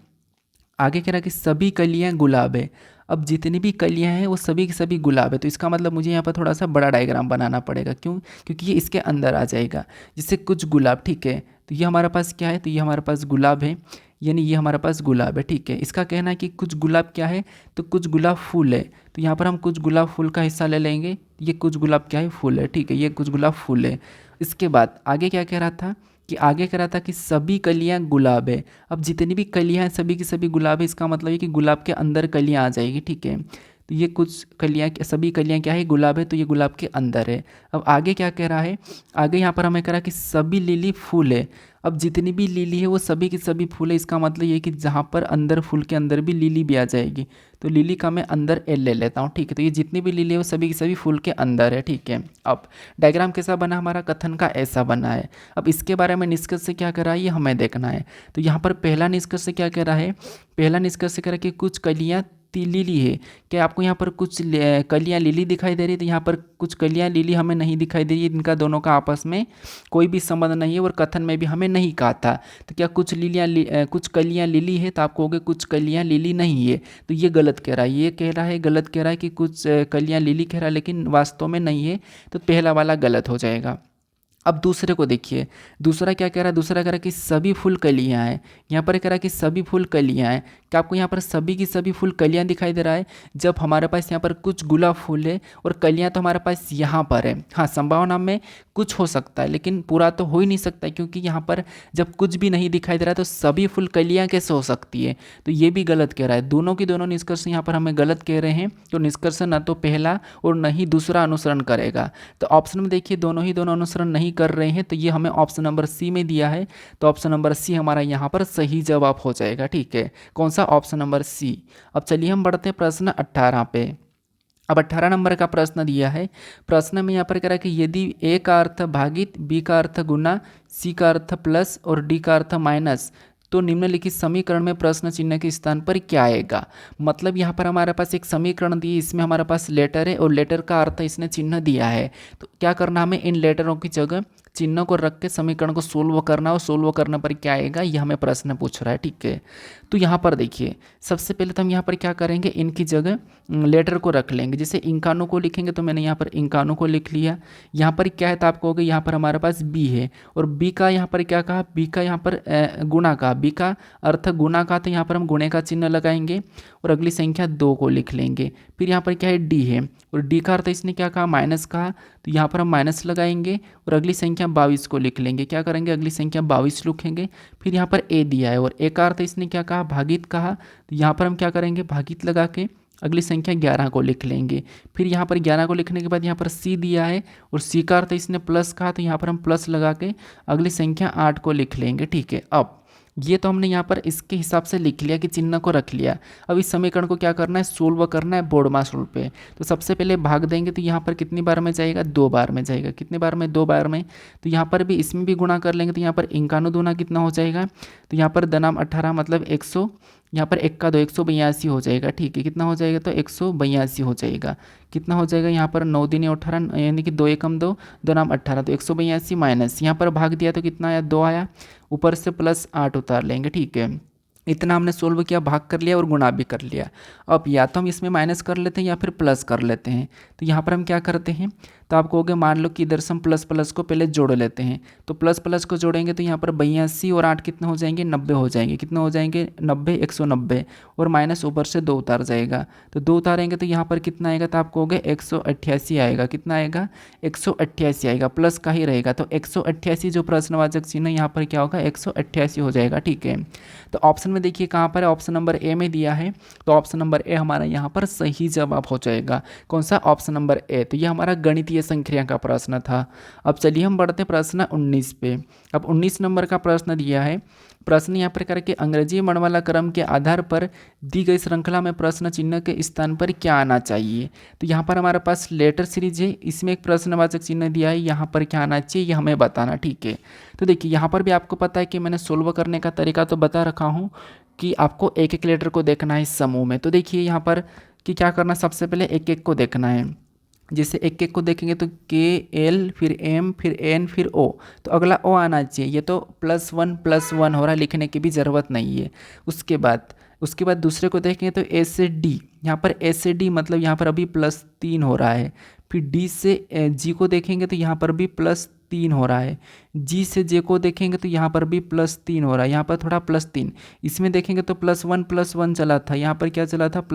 आगे कह रहा है कि सभी कलियाँ गुलाब है। अब जितनी भी कलियाँ हैं वो सभी की सभी गुलाब है। तो इसका मतलब मुझे यहाँ पर थोड़ा सा बड़ा डायग्राम बनाना पड़ेगा। क्यों? क्योंकि ये इसके अंदर आ जाएगा। जिससे कुछ गुलाब, ठीक है, तो ये हमारे पास क्या है? तो ये हमारे पास गुलाब है, यानी ये हमारे पास गुलाब है। ठीक है, इसका कहना है कि कुछ गुलाब क्या है? तो कुछ गुलाब फूल है। तो यहाँ पर हम कुछ गुलाब फूल का हिस्सा ले लेंगे। ये कुछ गुलाब क्या है? फूल है। ठीक है, ये कुछ गुलाब फूल है। इसके बाद आगे क्या कह रहा था? कि आगे कह रहा था कि सभी कलियां गुलाब है। अब जितनी भी कलियां हैं सभी की सभी गुलाब है। इसका मतलब है कि गुलाब के अंदर कलियां आ जाएगी। ठीक है, तो ये कुछ कलियां, सभी कलियां क्या है? गुलाब है। तो ये गुलाब के अंदर है। अब आगे क्या कह रहा है? आगे यहाँ पर हमें कह रहा है कि सभी लिली फूल है। अब जितनी भी लिली है वो सभी की सभी फूल है। इसका मतलब ये कि जहाँ पर अंदर फूल के अंदर भी लिली भी आ जाएगी। तो लिली का मैं अंदर एल ले लेता हूँ। ठीक है, तो ये जितनी भी लिली है वो सभी की सभी फूल के अंदर है। ठीक है, अब डायग्राम कैसा बना? हमारा कथन का ऐसा बना है। अब इसके बारे में निष्कर्ष से क्या कर रहा है ये हमें देखना है। तो यहाँ पर पहला निष्कर्ष से क्या कह रहा है? पहला निष्कर्ष कह रहा है कि कुछ कलियाँ लिली है। क्या आपको यहाँ पर कुछ कलियाँ लिली दिखाई दे रही है? तो यहाँ पर कुछ कलियाँ लिली हमें नहीं दिखाई दे रही है। इनका दोनों का आपस में कोई भी संबंध नहीं है और कथन में भी हमें नहीं कहा था। तो क्या कुछ कुछ कलियाँ लिली है? तो आप कहोगे कुछ कलियाँ लिली नहीं है। तो ये गलत कह रहा है। ये कह रहा है, गलत कह रहा है कि कुछ कलियाँ लिली कह रहा है, लेकिन वास्तव में नहीं है। तो पहला वाला गलत हो जाएगा। अब दूसरे को देखिए, दूसरा क्या कह रहा है? दूसरा कह रहा है कि सभी फूल कलियां हैं। यहाँ पर कह रहा है कि सभी फूल कलियां हैं। क्या आपको यहाँ पर सभी की सभी फूल कलियां दिखाई दे रहा है? जब हमारे पास यहाँ पर कुछ गुलाब फूल है और कलियां तो हमारे पास यहाँ पर है। हाँ, संभावना में कुछ हो सकता है, लेकिन पूरा तो हो ही नहीं सकता, क्योंकि यहाँ पर जब कुछ भी नहीं दिखाई दे रहा है तो सभी फूल कलियाँ कैसे हो सकती है? तो ये भी गलत कह रहा है। दोनों की दोनों निष्कर्ष यहाँ पर हमें गलत कह रहे हैं। तो निष्कर्ष न तो पहला और न ही दूसरा अनुसरण करेगा। तो ऑप्शन में देखिए दोनों ही दोनों अनुसरण नहीं कर रहे हैं। तो ये हमें ऑप्शन नंबर सी में दिया है। तो ऑप्शन नंबर सी हमारा यहाँ पर सही जवाब हो जाएगा। ठीक है, कौन सा? Option number C. अब चलिए हम बढ़ते हैं प्रश्न 18 पे। अब 18 नंबर का प्रश्न दिया है। प्रश्न में यहाँ पर कह रहा है कि यदि ए का अर्थ भागित, बी का अर्थ गुना, सी का अर्थ प्लस और डी का अर्थ माइनस, तो निम्नलिखित समीकरण में प्रश्न चिन्ह के स्थान पर क्या आएगा? मतलब यहाँ पर हमारे पास एक समीकरण दी, इसमें हमारे पास लेटर है और लेटर का अर्थ इसने चिन्ह दिया है। तो क्या करना, हमें इन लेटरों की जगह चिन्ह को रख के समीकरण को सोल्व करना, और सोल्व करने पर क्या आएगा ये हमें प्रश्न पूछ रहा है। ठीक है, तो यहाँ पर देखिए सबसे पहले तो हम यहाँ पर क्या करेंगे, इनकी जगह लेटर को रख लेंगे। जैसे इंकानों को लिखेंगे तो मैंने यहाँ पर इंकानों को लिख लिया। यहाँ पर क्या है तो आप कहोगे यहाँ पर हमारे पास बी है, और बी का यहाँ पर क्या कहा, बी का यहाँ पर गुणा का, बी का अर्थ गुणा का, तो यहाँ पर हम गुणे का चिन्ह लगाएंगे और अगली संख्या 2 को लिख लेंगे। फिर यहाँ पर क्या है डी है, और डी का अर्थ इसने क्या कहा, माइनस कहा, तो यहाँ पर हम माइनस लगाएंगे और अगली संख्या 22 को लिख लेंगे। क्या करेंगे, अगली संख्या 22 लिखेंगे। फिर यहाँ पर ए दिया है और ए का अर्थ इसने क्या कहा, भागित कहा, तो यहाँ पर हम क्या करेंगे, भागित लगा के अगली संख्या 11 को लिख लेंगे। फिर यहाँ पर 11 को लिखने के बाद यहाँ पर सी दिया है और सी का अर्थ इसने प्लस कहा, तो यहाँ पर हम प्लस लगा के अगली संख्या 8 को लिख लेंगे। ठीक है, अब ये तो हमने यहाँ पर इसके हिसाब से लिख लिया कि चिन्ह को रख लिया। अब इस समीकरण को क्या करना है, सोल्व करना है बोर्ड मास रूल पे। तो सबसे पहले भाग देंगे, तो यहाँ पर कितनी बार में जाएगा, 2 बार में जाएगा। कितने बार में, 2 बार में। तो यहाँ पर भी इसमें भी गुणा कर लेंगे, तो यहाँ पर 51 दूना कितना हो जाएगा, तो यहाँ पर दनाम 18 मतलब 100, यहाँ पर 1 का 2 182 हो जाएगा। ठीक है, कितना हो जाएगा, तो 182 हो जाएगा। कितना हो जाएगा, यहाँ पर 9 दूनी 18 यानी कि 2 एकम 2, 2 नाम 18, तो 182 माइनस यहाँ पर भाग दिया तो कितना आया, 2 आया, ऊपर से प्लस 8 उतार लेंगे। ठीक है, इतना हमने सोल्व किया, भाग कर लिया और गुणा भी कर लिया। अब या तो हम इसमें माइनस कर लेते हैं या फिर प्लस कर लेते हैं। तो यहाँ पर हम क्या करते हैं, तो आप कहोगे मान लो कि इधर से हम प्लस प्लस को पहले जोड़ लेते हैं, तो प्लस प्लस को जोड़ेंगे तो यहाँ पर 82 और 8 कितने हो जाएंगे, 90 हो जाएंगे। कितने हो जाएंगे, 90, 190, और माइनस ऊपर से 2 उतार जाएगा, तो 2 उतारेंगे तो यहाँ पर कितना आएगा, तो आप कहोगे 188 आएगा। कितना आएगा, 188 आएगा, प्लस का ही रहेगा, तो 188 जो प्रश्नवाचक चिन्ह यहाँ पर क्या होगा, 188 हो जाएगा। ठीक है, तो ऑप्शन में देखिए कहाँ पर है, ऑप्शन नंबर ए में दिया है, तो ऑप्शन नंबर ए हमारा यहाँ पर सही जवाब हो जाएगा। कौन सा, ऑप्शन नंबर ए। तो ये हमारा गणितीय संक्रिया का प्रश्न था। अब चलिए हम बढ़ते हैं प्रश्न 19 पे। अब 19 नंबर का प्रश्न दिया है। प्रश्न यहाँ प्रकार के अंग्रेजी वर्णमाला क्रम के आधार पर दी गई श्रृंखला में प्रश्न चिन्ह के स्थान पर क्या आना चाहिए। तो यहाँ पर हमारे पास लेटर सीरीज है, इसमें एक प्रश्नवाचक चिन्ह दिया है, यहाँ पर क्या आना चाहिए ये हमें बताना। ठीक है, तो देखिए यहाँ पर भी आपको पता है कि मैंने सोल्व करने का तरीका तो बता रखा हूँ कि आपको एक एक लेटर को देखना है इस समूह में। तो देखिए यहाँ पर कि क्या करना, सबसे पहले एक एक को देखना है। जैसे एक एक को देखेंगे तो के, एल, फिर एम, फिर एन, फिर ओ, तो अगला ओ आना चाहिए। ये तो +1 हो रहा है, लिखने की भी ज़रूरत नहीं है। उसके बाद दूसरे को देखेंगे तो ए से डी, यहाँ पर ए से डी मतलब यहाँ पर अभी +3 हो रहा है। फिर डी से जी को देखेंगे तो यहाँ पर भी +3 हो रहा है। जी से जे को देखेंगे तो यहाँ पर भी +3 हो रहा है, यहाँ पर थोड़ा +3। इसमें देखेंगे तो +1 चला था, यहाँ पर क्या चला था,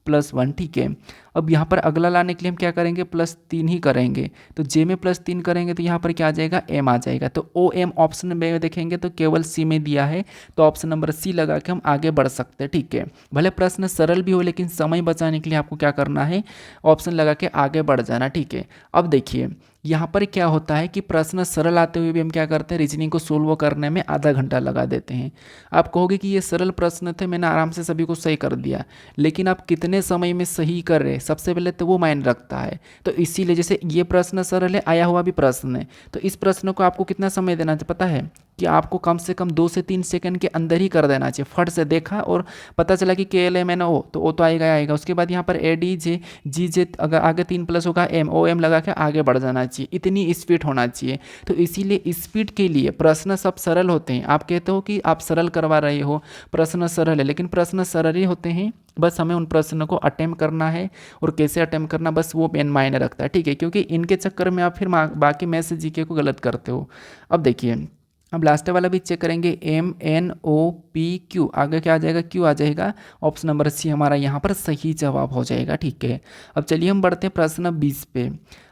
+1। ठीक है, अब यहाँ पर अगला लाने के लिए हम क्या करेंगे, +3 ही करेंगे। तो जे में +3 करेंगे तो यहाँ पर क्या आ जाएगा, एम आ जाएगा। तो ओ एम ऑप्शन में देखेंगे तो केवल सी में दिया है, तो ऑप्शन नंबर सी लगा के हम आगे बढ़ सकते हैं। ठीक है, भले प्रश्न सरल भी हो लेकिन समय बचाने के लिए आपको क्या करना है, ऑप्शन लगा के आगे बढ़ जाना। ठीक है, अब देखिए यहाँ पर क्या होता है कि प्रश्न सरल आते हुए भी हम क्या करते हैं, रीजनिंग को सोल्व करने में आधा घंटा लगा देते हैं। आप कहोगे कि ये सरल प्रश्न थे, मैंने आराम से सभी को सही कर दिया, लेकिन आप कितने समय में सही कर रहे, सबसे पहले तो वो मायने रखता है। तो इसीलिए जैसे ये प्रश्न सरल है, आया हुआ भी प्रश्न है, तो इस प्रश्न को आपको कितना समय देना चाहिए पता है, कि आपको कम से कम 2 से 3 सेकंड के अंदर ही कर देना चाहिए। फट से देखा और पता चला कि के एल एम एन ओ, तो ओ तो आएगा। उसके बाद यहाँ पर ए डी जे जी जे, अगर आगे 3 प्लस होगा एम, ओ एम लगा के आगे बढ़ जाना चाहिए। इतनी स्पीड होना चाहिए। तो इसीलिए स्पीड के लिए प्रश्न सब सरल होते हैं। आप कहते हो कि आप सरल करवा रहे हो, प्रश्न सरल है, लेकिन प्रश्न सरल ही होते हैं, बस हमें उन प्रश्नों को अटेम्प्ट करना है, और कैसे अटेम्प्ट करना बस वो मेन मायने रखता है। ठीक है, क्योंकि इनके चक्कर में आप फिर बाकी मैथ्स से जीके को गलत करते हो। अब देखिए, अब लास्ट वाला भी चेक करेंगे, M N O P Q, आगे क्या आ जाएगा, क्यू आ जाएगा। ऑप्शन नंबर सी हमारा यहाँ पर सही जवाब हो जाएगा। ठीक है, अब चलिए हम बढ़ते हैं प्रश्न 20 पे।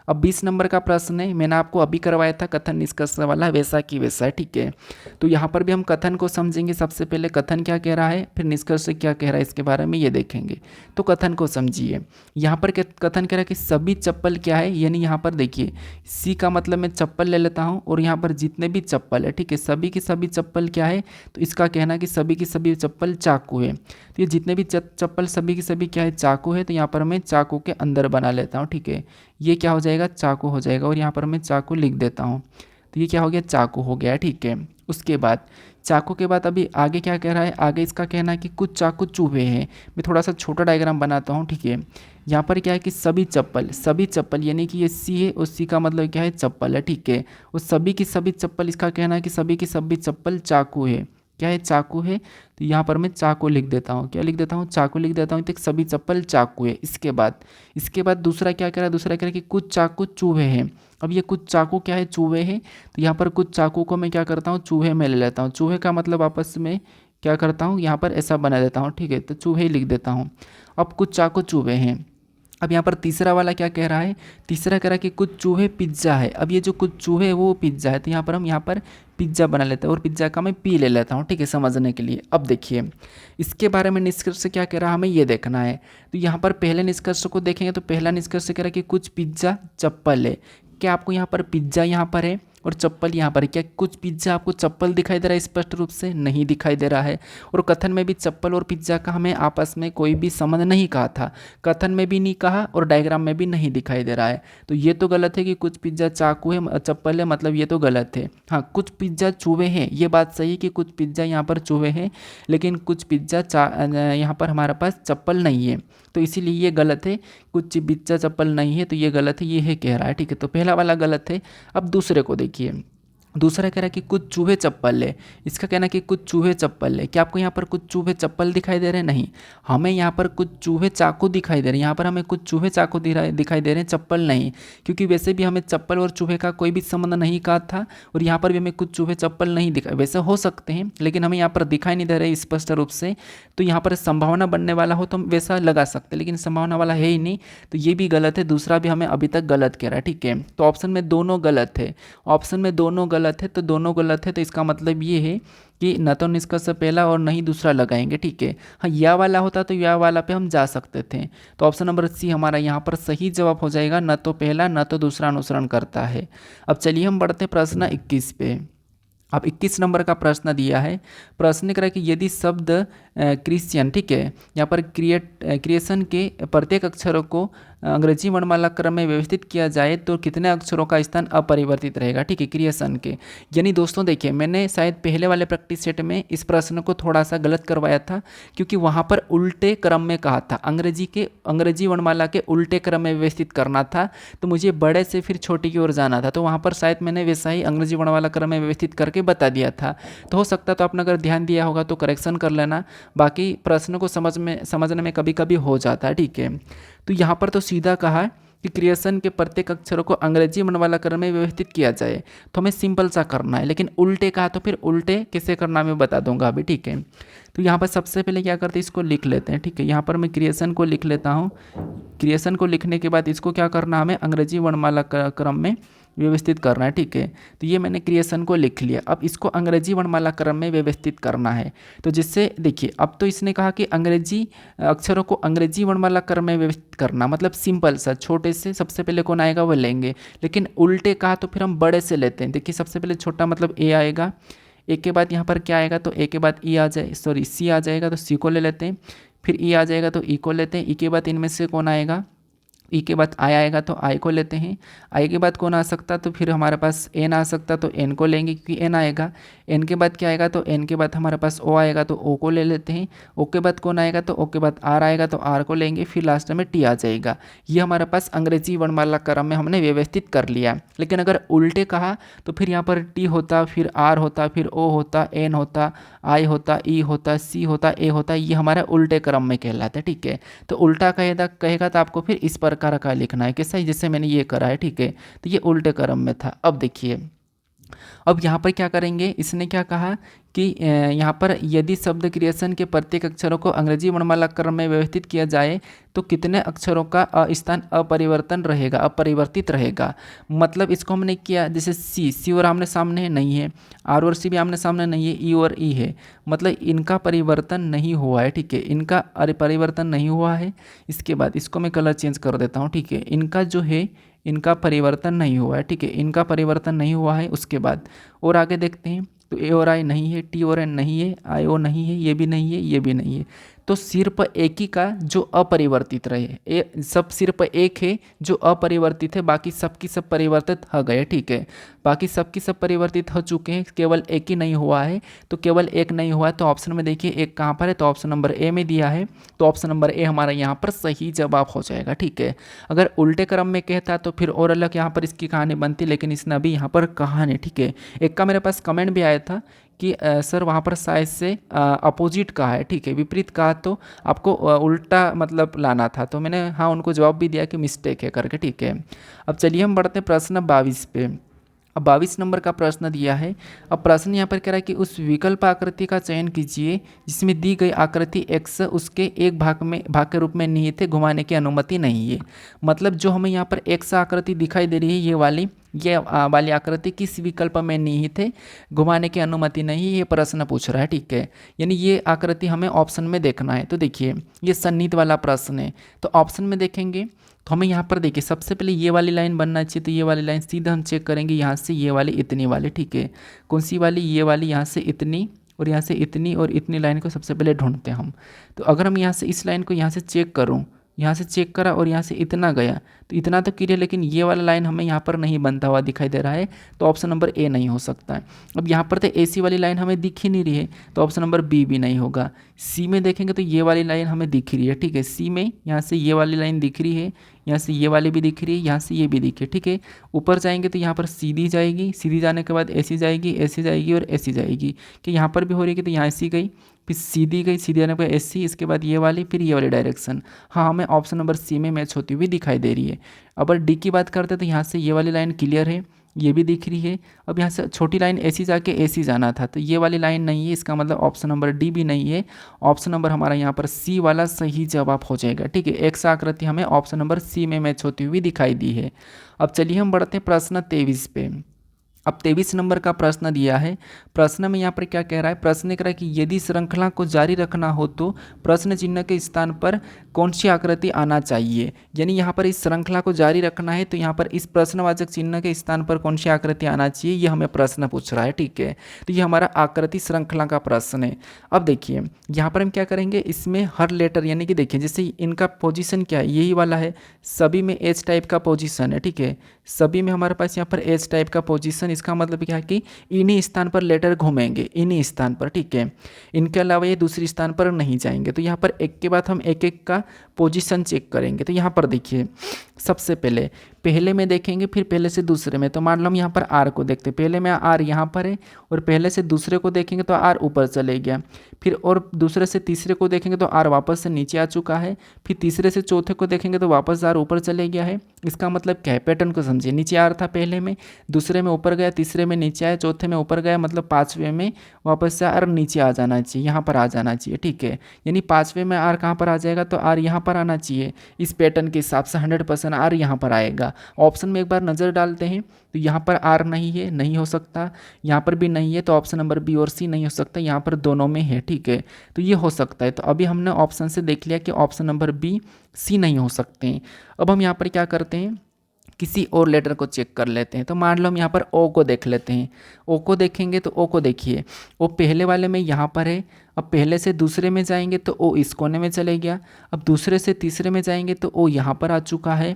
अब 20 नंबर का प्रश्न है, मैंने आपको अभी करवाया था कथन निष्कर्ष वाला, वैसा की वैसा है। ठीक है, तो यहाँ पर भी हम कथन को समझेंगे। सबसे पहले कथन क्या कह रहा है, फिर निष्कर्ष क्या कह रहा है, इसके बारे में ये देखेंगे। तो कथन को समझिए। यहाँ पर कथन कह रहा है कि सभी चप्पल क्या है, यानी यहाँ पर देखिए सी का मतलब मैं चप्पल ले लेता हूँ, और यहाँ पर जितने भी चप्पल है, ठीक है, सभी की सभी चप्पल क्या है, तो इसका कहना है कि सभी की सभी चप्पल चाकू है। तो ये जितने भी चप्पल सभी की सभी क्या है, चाकू है, तो यहाँ पर मैं चाकू के अंदर बना लेता हूँ। ठीक है, ये क्या हो जाएगा, चाकू हो जाएगा, और यहाँ पर मैं चाकू लिख देता हूँ। तो ये क्या हो गया, चाकू हो गया। ठीक है, उसके बाद चाकू के बाद अभी आगे क्या कह रहा है, आगे इसका कहना है कि कुछ चाकू चुभे हैं। मैं थोड़ा सा छोटा डायग्राम बनाता हूँ। ठीक है, यहाँ पर क्या है कि सभी चप्पल यानी कि ये सी है, और सी का मतलब क्या है, चप्पल है। ठीक है, और सभी की सभी चप्पल, इसका कहना है कि सभी की सभी चप्पल चाकू है। क्या है, चाकू है। तो यहाँ पर मैं चाकू लिख देता हूँ, क्या लिख देता हूँ, चाकू लिख देता हूँ। तो सभी चप्पल चाकू है। इसके बाद दूसरा क्या कह रहा है, दूसरा कह रहा है कि कुछ चाकू चूहे हैं। अब ये कुछ चाकू क्या है, चूहे हैं। तो यहाँ पर कुछ चाकू को मैं क्या करता हूँ, चूहे में ले लेता हूँ। चूहे का मतलब आपस में क्या करता हूँ, यहाँ पर ऐसा बना देता हूँ। ठीक है, तो चूहे ही लिख देता हूँ। अब कुछ चाकू चूहे हैं। अब यहाँ पर तीसरा वाला क्या कह रहा है, तीसरा कह रहा है कि कुछ चूहे पिज्ज़ा है। अब ये जो कुछ चूहे है वो पिज्ज़ा है, तो यहाँ पर हम यहाँ पर पिज्ज़ा बना लेते हैं, और पिज्ज़ा का मैं पी ले लेता हूँ। ठीक है, समझने के लिए। अब देखिए इसके बारे में निष्कर्ष क्या कह रहा है, हमें ये देखना है। तो यहाँ पर पहले निष्कर्ष को देखेंगे तो पहला निष्कर्ष कह रहा है कि कुछ पिज्ज़ा चप्पल है। क्या आपको यहाँ पर पिज्ज़ा यहाँ पर है और चप्पल यहाँ पर, क्या कुछ पिज्ज़ा आपको चप्पल दिखाई दे रहा है, स्पष्ट रूप से नहीं दिखाई दे रहा है। और कथन में भी चप्पल और पिज्ज़ा का हमें आपस में कोई भी संबंध नहीं कहा था, कथन में भी नहीं कहा और डायग्राम में भी नहीं दिखाई दे रहा है। तो ये तो गलत है कि कुछ पिज्ज़ा चाकू है, चप्पल है, मतलब ये तो गलत है। हाँ, कुछ पिज्ज़ा चूहे हैं, ये बात सही है कि कुछ पिज्ज़ा यहाँ पर चूहे हैं, लेकिन कुछ पिज्ज़ा यहाँ पर हमारे पास चप्पल नहीं है, तो इसीलिए ये गलत है। कुछ पिज्ज़ा चप्पल नहीं है, तो ये गलत है, ये है कह रहा है। ठीक है, तो पहला वाला गलत है। अब दूसरे को देखिए, दूसरा कह रहा है कि कुछ चूहे चप्पल ले। इसका कहना है कि कुछ चूहे चप्पल ले। क्या आपको यहाँ पर कुछ चूहे चप्पल दिखाई दे रहे हैं? नहीं, हमें यहाँ पर कुछ चूहे चाकू दिखाई दे रहे हैं। यहाँ पर हमें कुछ चूहे चाकू दिखाई दे रहे हैं, चप्पल नहीं, क्योंकि वैसे भी हमें चप्पल और चूहे का कोई भी संबंध नहीं कहा था, और यहाँ पर भी हमें कुछ चूहे चप्पल नहीं दिखाई। वैसे हो सकते हैं लेकिन हमें यहाँ पर दिखाई नहीं दे रहे स्पष्ट रूप से। तो यहाँ पर संभावना बनने वाला हो तो हम वैसा लगा सकते हैं, लेकिन संभावना वाला है ही नहीं, तो ये भी गलत है। दूसरा भी हमें अभी तक गलत कह रहा है, ठीक है। तो ऑप्शन में दोनों गलत है, ऑप्शन में दोनों गलत है, तो दोनों गलत है, तो इसका मतलब ये है कि न तो निष्कर्ष पहला और न ही दूसरा लगाएंगे, ठीक है। हाँ, या वाला होता तो या वाला पे हम जा सकते थे। तो ऑप्शन नंबर सी हमारा यहाँ पर सही जवाब हो जाएगा, न तो पहला न तो दूसरा अनुसरण करता है। अब चलिए हम बढ़ते प्रश्न 21 पे। अब 21 नंबर का प्रश्न दिया है। प्रश्न कह रहा है कि यदि शब्द क्रिश्चियन, ठीक है, यहाँ पर क्रिएशन के प्रत्येक अक्षरों को अंग्रेजी वर्णमाला क्रम में व्यवस्थित किया जाए तो कितने अक्षरों का स्थान अपरिवर्तित रहेगा, ठीक है, क्रिएशन के। यानी दोस्तों देखिए, मैंने शायद पहले वाले प्रैक्टिस सेट में इस प्रश्न को थोड़ा सा गलत करवाया था, क्योंकि वहाँ पर उल्टे क्रम में कहा था, अंग्रेजी वर्णमाला के उल्टे क्रम में व्यवस्थित करना था, तो मुझे बड़े से फिर छोटे की ओर जाना था, तो वहाँ पर शायद मैंने वैसा ही अंग्रेजी वर्णमाला क्रम में व्यवस्थित करके बता दिया था। तो हो सकता है तो आपने अगर ध्यान दिया होगा तो करेक्शन कर लेना, बाकी प्रश्न को समझने में कभी कभी हो जाता है, ठीक है। तो यहाँ पर तो सीधा कहा कि क्रिएशन के प्रत्येक अक्षरों को अंग्रेजी वर्णमाला क्रम में व्यवस्थित किया जाए, तो हमें सिंपल सा करना है, लेकिन उल्टे कहा तो फिर उल्टे कैसे करना मैं बता दूंगा अभी, ठीक है। तो यहाँ पर सबसे पहले क्या करते हैं, इसको लिख लेते हैं, ठीक है। यहाँ पर मैं क्रिएशन को लिख लेता हूँ। क्रिएशन को लिखने के बाद इसको क्या करना, हमें अंग्रेजी वर्णमाला क्रम में व्यवस्थित करना है, ठीक है। तो ये मैंने क्रिएशन को लिख लिया। अब इसको अंग्रेजी वर्णमाला क्रम में व्यवस्थित करना है, तो जिससे देखिए, अब तो इसने कहा कि अंग्रेजी अक्षरों को अंग्रेजी वर्णमाला क्रम में व्यवस्थित करना, मतलब सिंपल सा, छोटे से सबसे पहले कौन आएगा वो लेंगे, लेकिन उल्टे कहा तो फिर हम बड़े से लेते हैं। देखिए, सबसे पहले छोटा मतलब ए आएगा, ए के बाद यहाँ पर क्या आएगा, तो ए के बाद ई आ जाए, सॉरी सी आ जाएगा, तो सी को ले लेते हैं। फिर ई आ जाएगा तो ई को लेते हैं। ई के बाद इनमें से कौन आएगा, ई के बाद आई आएगा तो आई को लेते हैं। आई के बाद कौन आ सकता, तो फिर हमारे पास एन आ सकता, तो एन को लेंगे क्योंकि एन आएगा। एन के बाद क्या आएगा, तो एन के बाद हमारे पास ओ आएगा, तो ओ को ले लेते हैं। ओ के बाद कौन आएगा, तो ओ के बाद आर आएगा, तो आर को लेंगे। फिर लास्ट में टी आ जाएगा। ये हमारे पास अंग्रेजी वर्णमाला क्रम में हमने व्यवस्थित कर लिया। लेकिन अगर उल्टे कहा तो फिर यहाँ पर टी होता, फिर आर होता, फिर ओ होता, एन होता, आई होता, ई होता, सी होता, ए होता, ये हमारा उल्टे क्रम में कहलाता है, ठीक है। तो उल्टा कहेगा तो आपको फिर इस प्रकार का लिखना है, कैसा, जैसे मैंने ये करा है, ठीक है। तो ये उल्टे क्रम में था। अब देखिए, अब यहाँ पर क्या करेंगे, इसने क्या कहा कि यहाँ पर यदि शब्द क्रिएशन के प्रत्येक अक्षरों को अंग्रेजी वर्णमाला क्रम में व्यवस्थित किया जाए तो कितने अक्षरों का स्थान अपरिवर्तित रहेगा। मतलब इसको हमने किया, जैसे सी और आमने सामने नहीं है, आर और सी भी आमने सामने नहीं है, ई और ई है, मतलब इनका परिवर्तन नहीं हुआ है, ठीक है, इनका परिवर्तन नहीं हुआ है। इसके बाद इसको मैं कलर चेंज कर देता हूँ, ठीक है, इनका जो है इनका परिवर्तन नहीं हुआ है, ठीक है, इनका परिवर्तन नहीं हुआ है। उसके बाद और आगे देखते हैं, तो ए और आई नहीं है, टी और एन नहीं है, आई ओ नहीं है, ये भी नहीं है, ये भी नहीं है। तो सिर्फ एक ही का जो अपरिवर्तित रहे, सब सिर्फ एक है जो अपरिवर्तित है, बाकी सब की सब परिवर्तित हो गए, ठीक है, बाकी सब की सब परिवर्तित हो चुके हैं, केवल एक ही नहीं हुआ है। तो केवल एक नहीं हुआ है, तो ऑप्शन में देखिए एक कहाँ पर है, तो ऑप्शन नंबर ए में दिया है, तो ऑप्शन नंबर ए हमारा यहाँ पर सही जवाब हो जाएगा, ठीक है। अगर उल्टे क्रम में कहता तो फिर और अलग यहाँ पर इसकी कहानी बनती, लेकिन इसने अभी यहाँ पर कहा नहीं, ठीक है। एक का मेरे पास कमेंट भी आया था कि सर वहाँ पर शायद से अपोजिट कहा है, ठीक है, विपरीत कहा तो आपको उल्टा मतलब लाना था, तो मैंने हाँ उनको जवाब भी दिया कि मिस्टेक है करके, ठीक है। अब चलिए हम बढ़ते हैं प्रश्न 22 पे। अब 22 नंबर का प्रश्न दिया है। अब प्रश्न यहाँ पर कह रहा है कि उस विकल्प आकृति का चयन कीजिए जिसमें दी गई आकृति x उसके एक भाग के रूप में निहित है, घुमाने की अनुमति नहीं है। मतलब जो हमें यहाँ पर x आकृति दिखाई दे रही है, ये वाली आकृति किस विकल्प में निहित है, घुमाने की अनुमति नहीं, ये प्रश्न पूछ रहा है, ठीक है। यानी ये आकृति हमें ऑप्शन में देखना है। तो देखिए, ये सन्निहित वाला प्रश्न है, तो ऑप्शन में देखेंगे तो हमें यहाँ पर देखिए सबसे पहले ये वाली लाइन बनना चाहिए, तो ये वाली लाइन सीधा हम चेक करेंगे यहाँ से, ये वाली इतनी वाली, ठीक है, कौन सी वाली, ये वाली, यहाँ से इतनी और यहाँ से इतनी और इतनी लाइन को सबसे पहले ढूंढते हैं हम। तो अगर हम यहाँ से इस लाइन को यहाँ से चेक करूँ, यहाँ से चेक करा और यहाँ से इतना गया, तो इतना तो क्लियर, लेकिन ये वाला लाइन हमें यहाँ पर नहीं बनता हुआ दिखाई दे रहा है, तो ऑप्शन नंबर ए नहीं हो सकता है। अब यहाँ पर तो AC वाली लाइन हमें दिख ही नहीं रही है, तो ऑप्शन नंबर बी भी नहीं होगा। सी में देखेंगे तो ये वाली लाइन हमें दिख रही है, ठीक है, सी में यहाँ से ये वाली लाइन दिख रही है, यहाँ से ये वाली भी दिख रही है, यहाँ से ये भी दिख रही है, ठीक है। ऊपर जाएंगे तो यहाँ पर सीधी जाएगी, सीधी जाने के बाद AC जाएगी, AC जाएगी और AC जाएगी, कि यहाँ पर भी हो रही है, कि तो यहाँ AC गई, फिर सीधी गई, सीधी आने पर AC, इसके बाद ये वाली, फिर ये वाली डायरेक्शन। हाँ, हमें ऑप्शन नंबर सी में मैच होती हुई दिखाई दे रही है। अब डी की बात करते हैं तो यहाँ से ये वाली लाइन क्लियर है, ये भी दिख रही है। अब यहाँ से छोटी लाइन AC जाके AC जाना था, तो ये वाली लाइन नहीं है, इसका मतलब ऑप्शन नंबर डी भी नहीं है। ऑप्शन नंबर हमारा यहाँ पर सी वाला सही जवाब हो जाएगा, ठीक है। एक्स आकृति हमें ऑप्शन नंबर सी में मैच होती हुई दिखाई दी है। अब चलिए हम बढ़ते हैं प्रश्न 23 पे। अब 23 नंबर का प्रश्न दिया है। प्रश्न में यहाँ पर क्या कह रहा है, प्रश्न कह रहा है कि यदि श्रृंखला को जारी रखना हो तो प्रश्न चिन्ह के स्थान पर कौन सी आकृति आना चाहिए। यानी यहाँ पर इस श्रृंखला को जारी रखना है तो यहाँ पर इस प्रश्नवाचक चिन्ह के स्थान पर कौन सी आकृति आना चाहिए, ये हमें प्रश्न पूछ रहा है, ठीक है। तो ये हमारा आकृति श्रृंखला का प्रश्न है। अब देखिए यहाँ पर हम क्या करेंगे, इसमें हर लेटर, यानी कि देखिए जैसे इनका पोजीशन क्या है, यही वाला है, सभी में एच टाइप का पोजीशन है, ठीक है। सभी में हमारे पास यहाँ पर एच टाइप का पोजीशन, इसका मतलब क्या है कि इन्हीं स्थान पर लेटर घूमेंगे, इन्हीं स्थान पर, ठीक है। इनके अलावा ये दूसरे स्थान पर नहीं जाएंगे। तो यहाँ पर एक के बाद हम एक एक का पोजीशन चेक करेंगे। तो यहाँ पर देखिए सबसे पहले में देखेंगे, फिर पहले से दूसरे में। तो मान लो हम यहाँ पर आर को देखते हैं, पहले में आर यहाँ पर है और पहले से दूसरे को देखेंगे तो आर ऊपर चले गया, फिर और दूसरे से तीसरे को देखेंगे तो आर वापस से नीचे आ चुका है, फिर तीसरे से चौथे को देखेंगे तो वापस आर ऊपर चले गया है। इसका मतलब क्या है, पैटर्न को समझिए। नीचे आर था पहले में, दूसरे में ऊपर गया, तीसरे में नीचे आया, चौथे में ऊपर गया, मतलब पाँचवें में वापस से आर नीचे आ जाना चाहिए, यहाँ पर आ जाना चाहिए, ठीक है। यानी पाँचवें में आर कहाँ पर आ जाएगा, तो आर यहाँ पर आना चाहिए। इस पैटर्न के हिसाब से 100% आर यहाँ पर आएगा। ऑप्शन में एक बार नज़र डालते हैं तो यहाँ पर आर नहीं है, नहीं हो सकता, यहाँ पर भी नहीं है, तो ऑप्शन नंबर बी और सी नहीं हो सकता, यहाँ पर दोनों में है, ठीक है। तो ये हो सकता है। तो अभी हमने ऑप्शन से देख लिया कि ऑप्शन नंबर बी सी नहीं हो सकते हैं। अब हम यहाँ पर क्या करते हैं, किसी और लेटर को चेक कर लेते हैं। तो मान लो हम यहाँ पर ओ को देख लेते हैं। ओ को देखेंगे तो ओ को देखिए, ओ पहले वाले में यहाँ पर है। अब पहले से दूसरे में जाएंगे तो ओ इस कोने में चले गया। अब दूसरे से तीसरे में जाएंगे तो ओ यहाँ पर आ चुका है।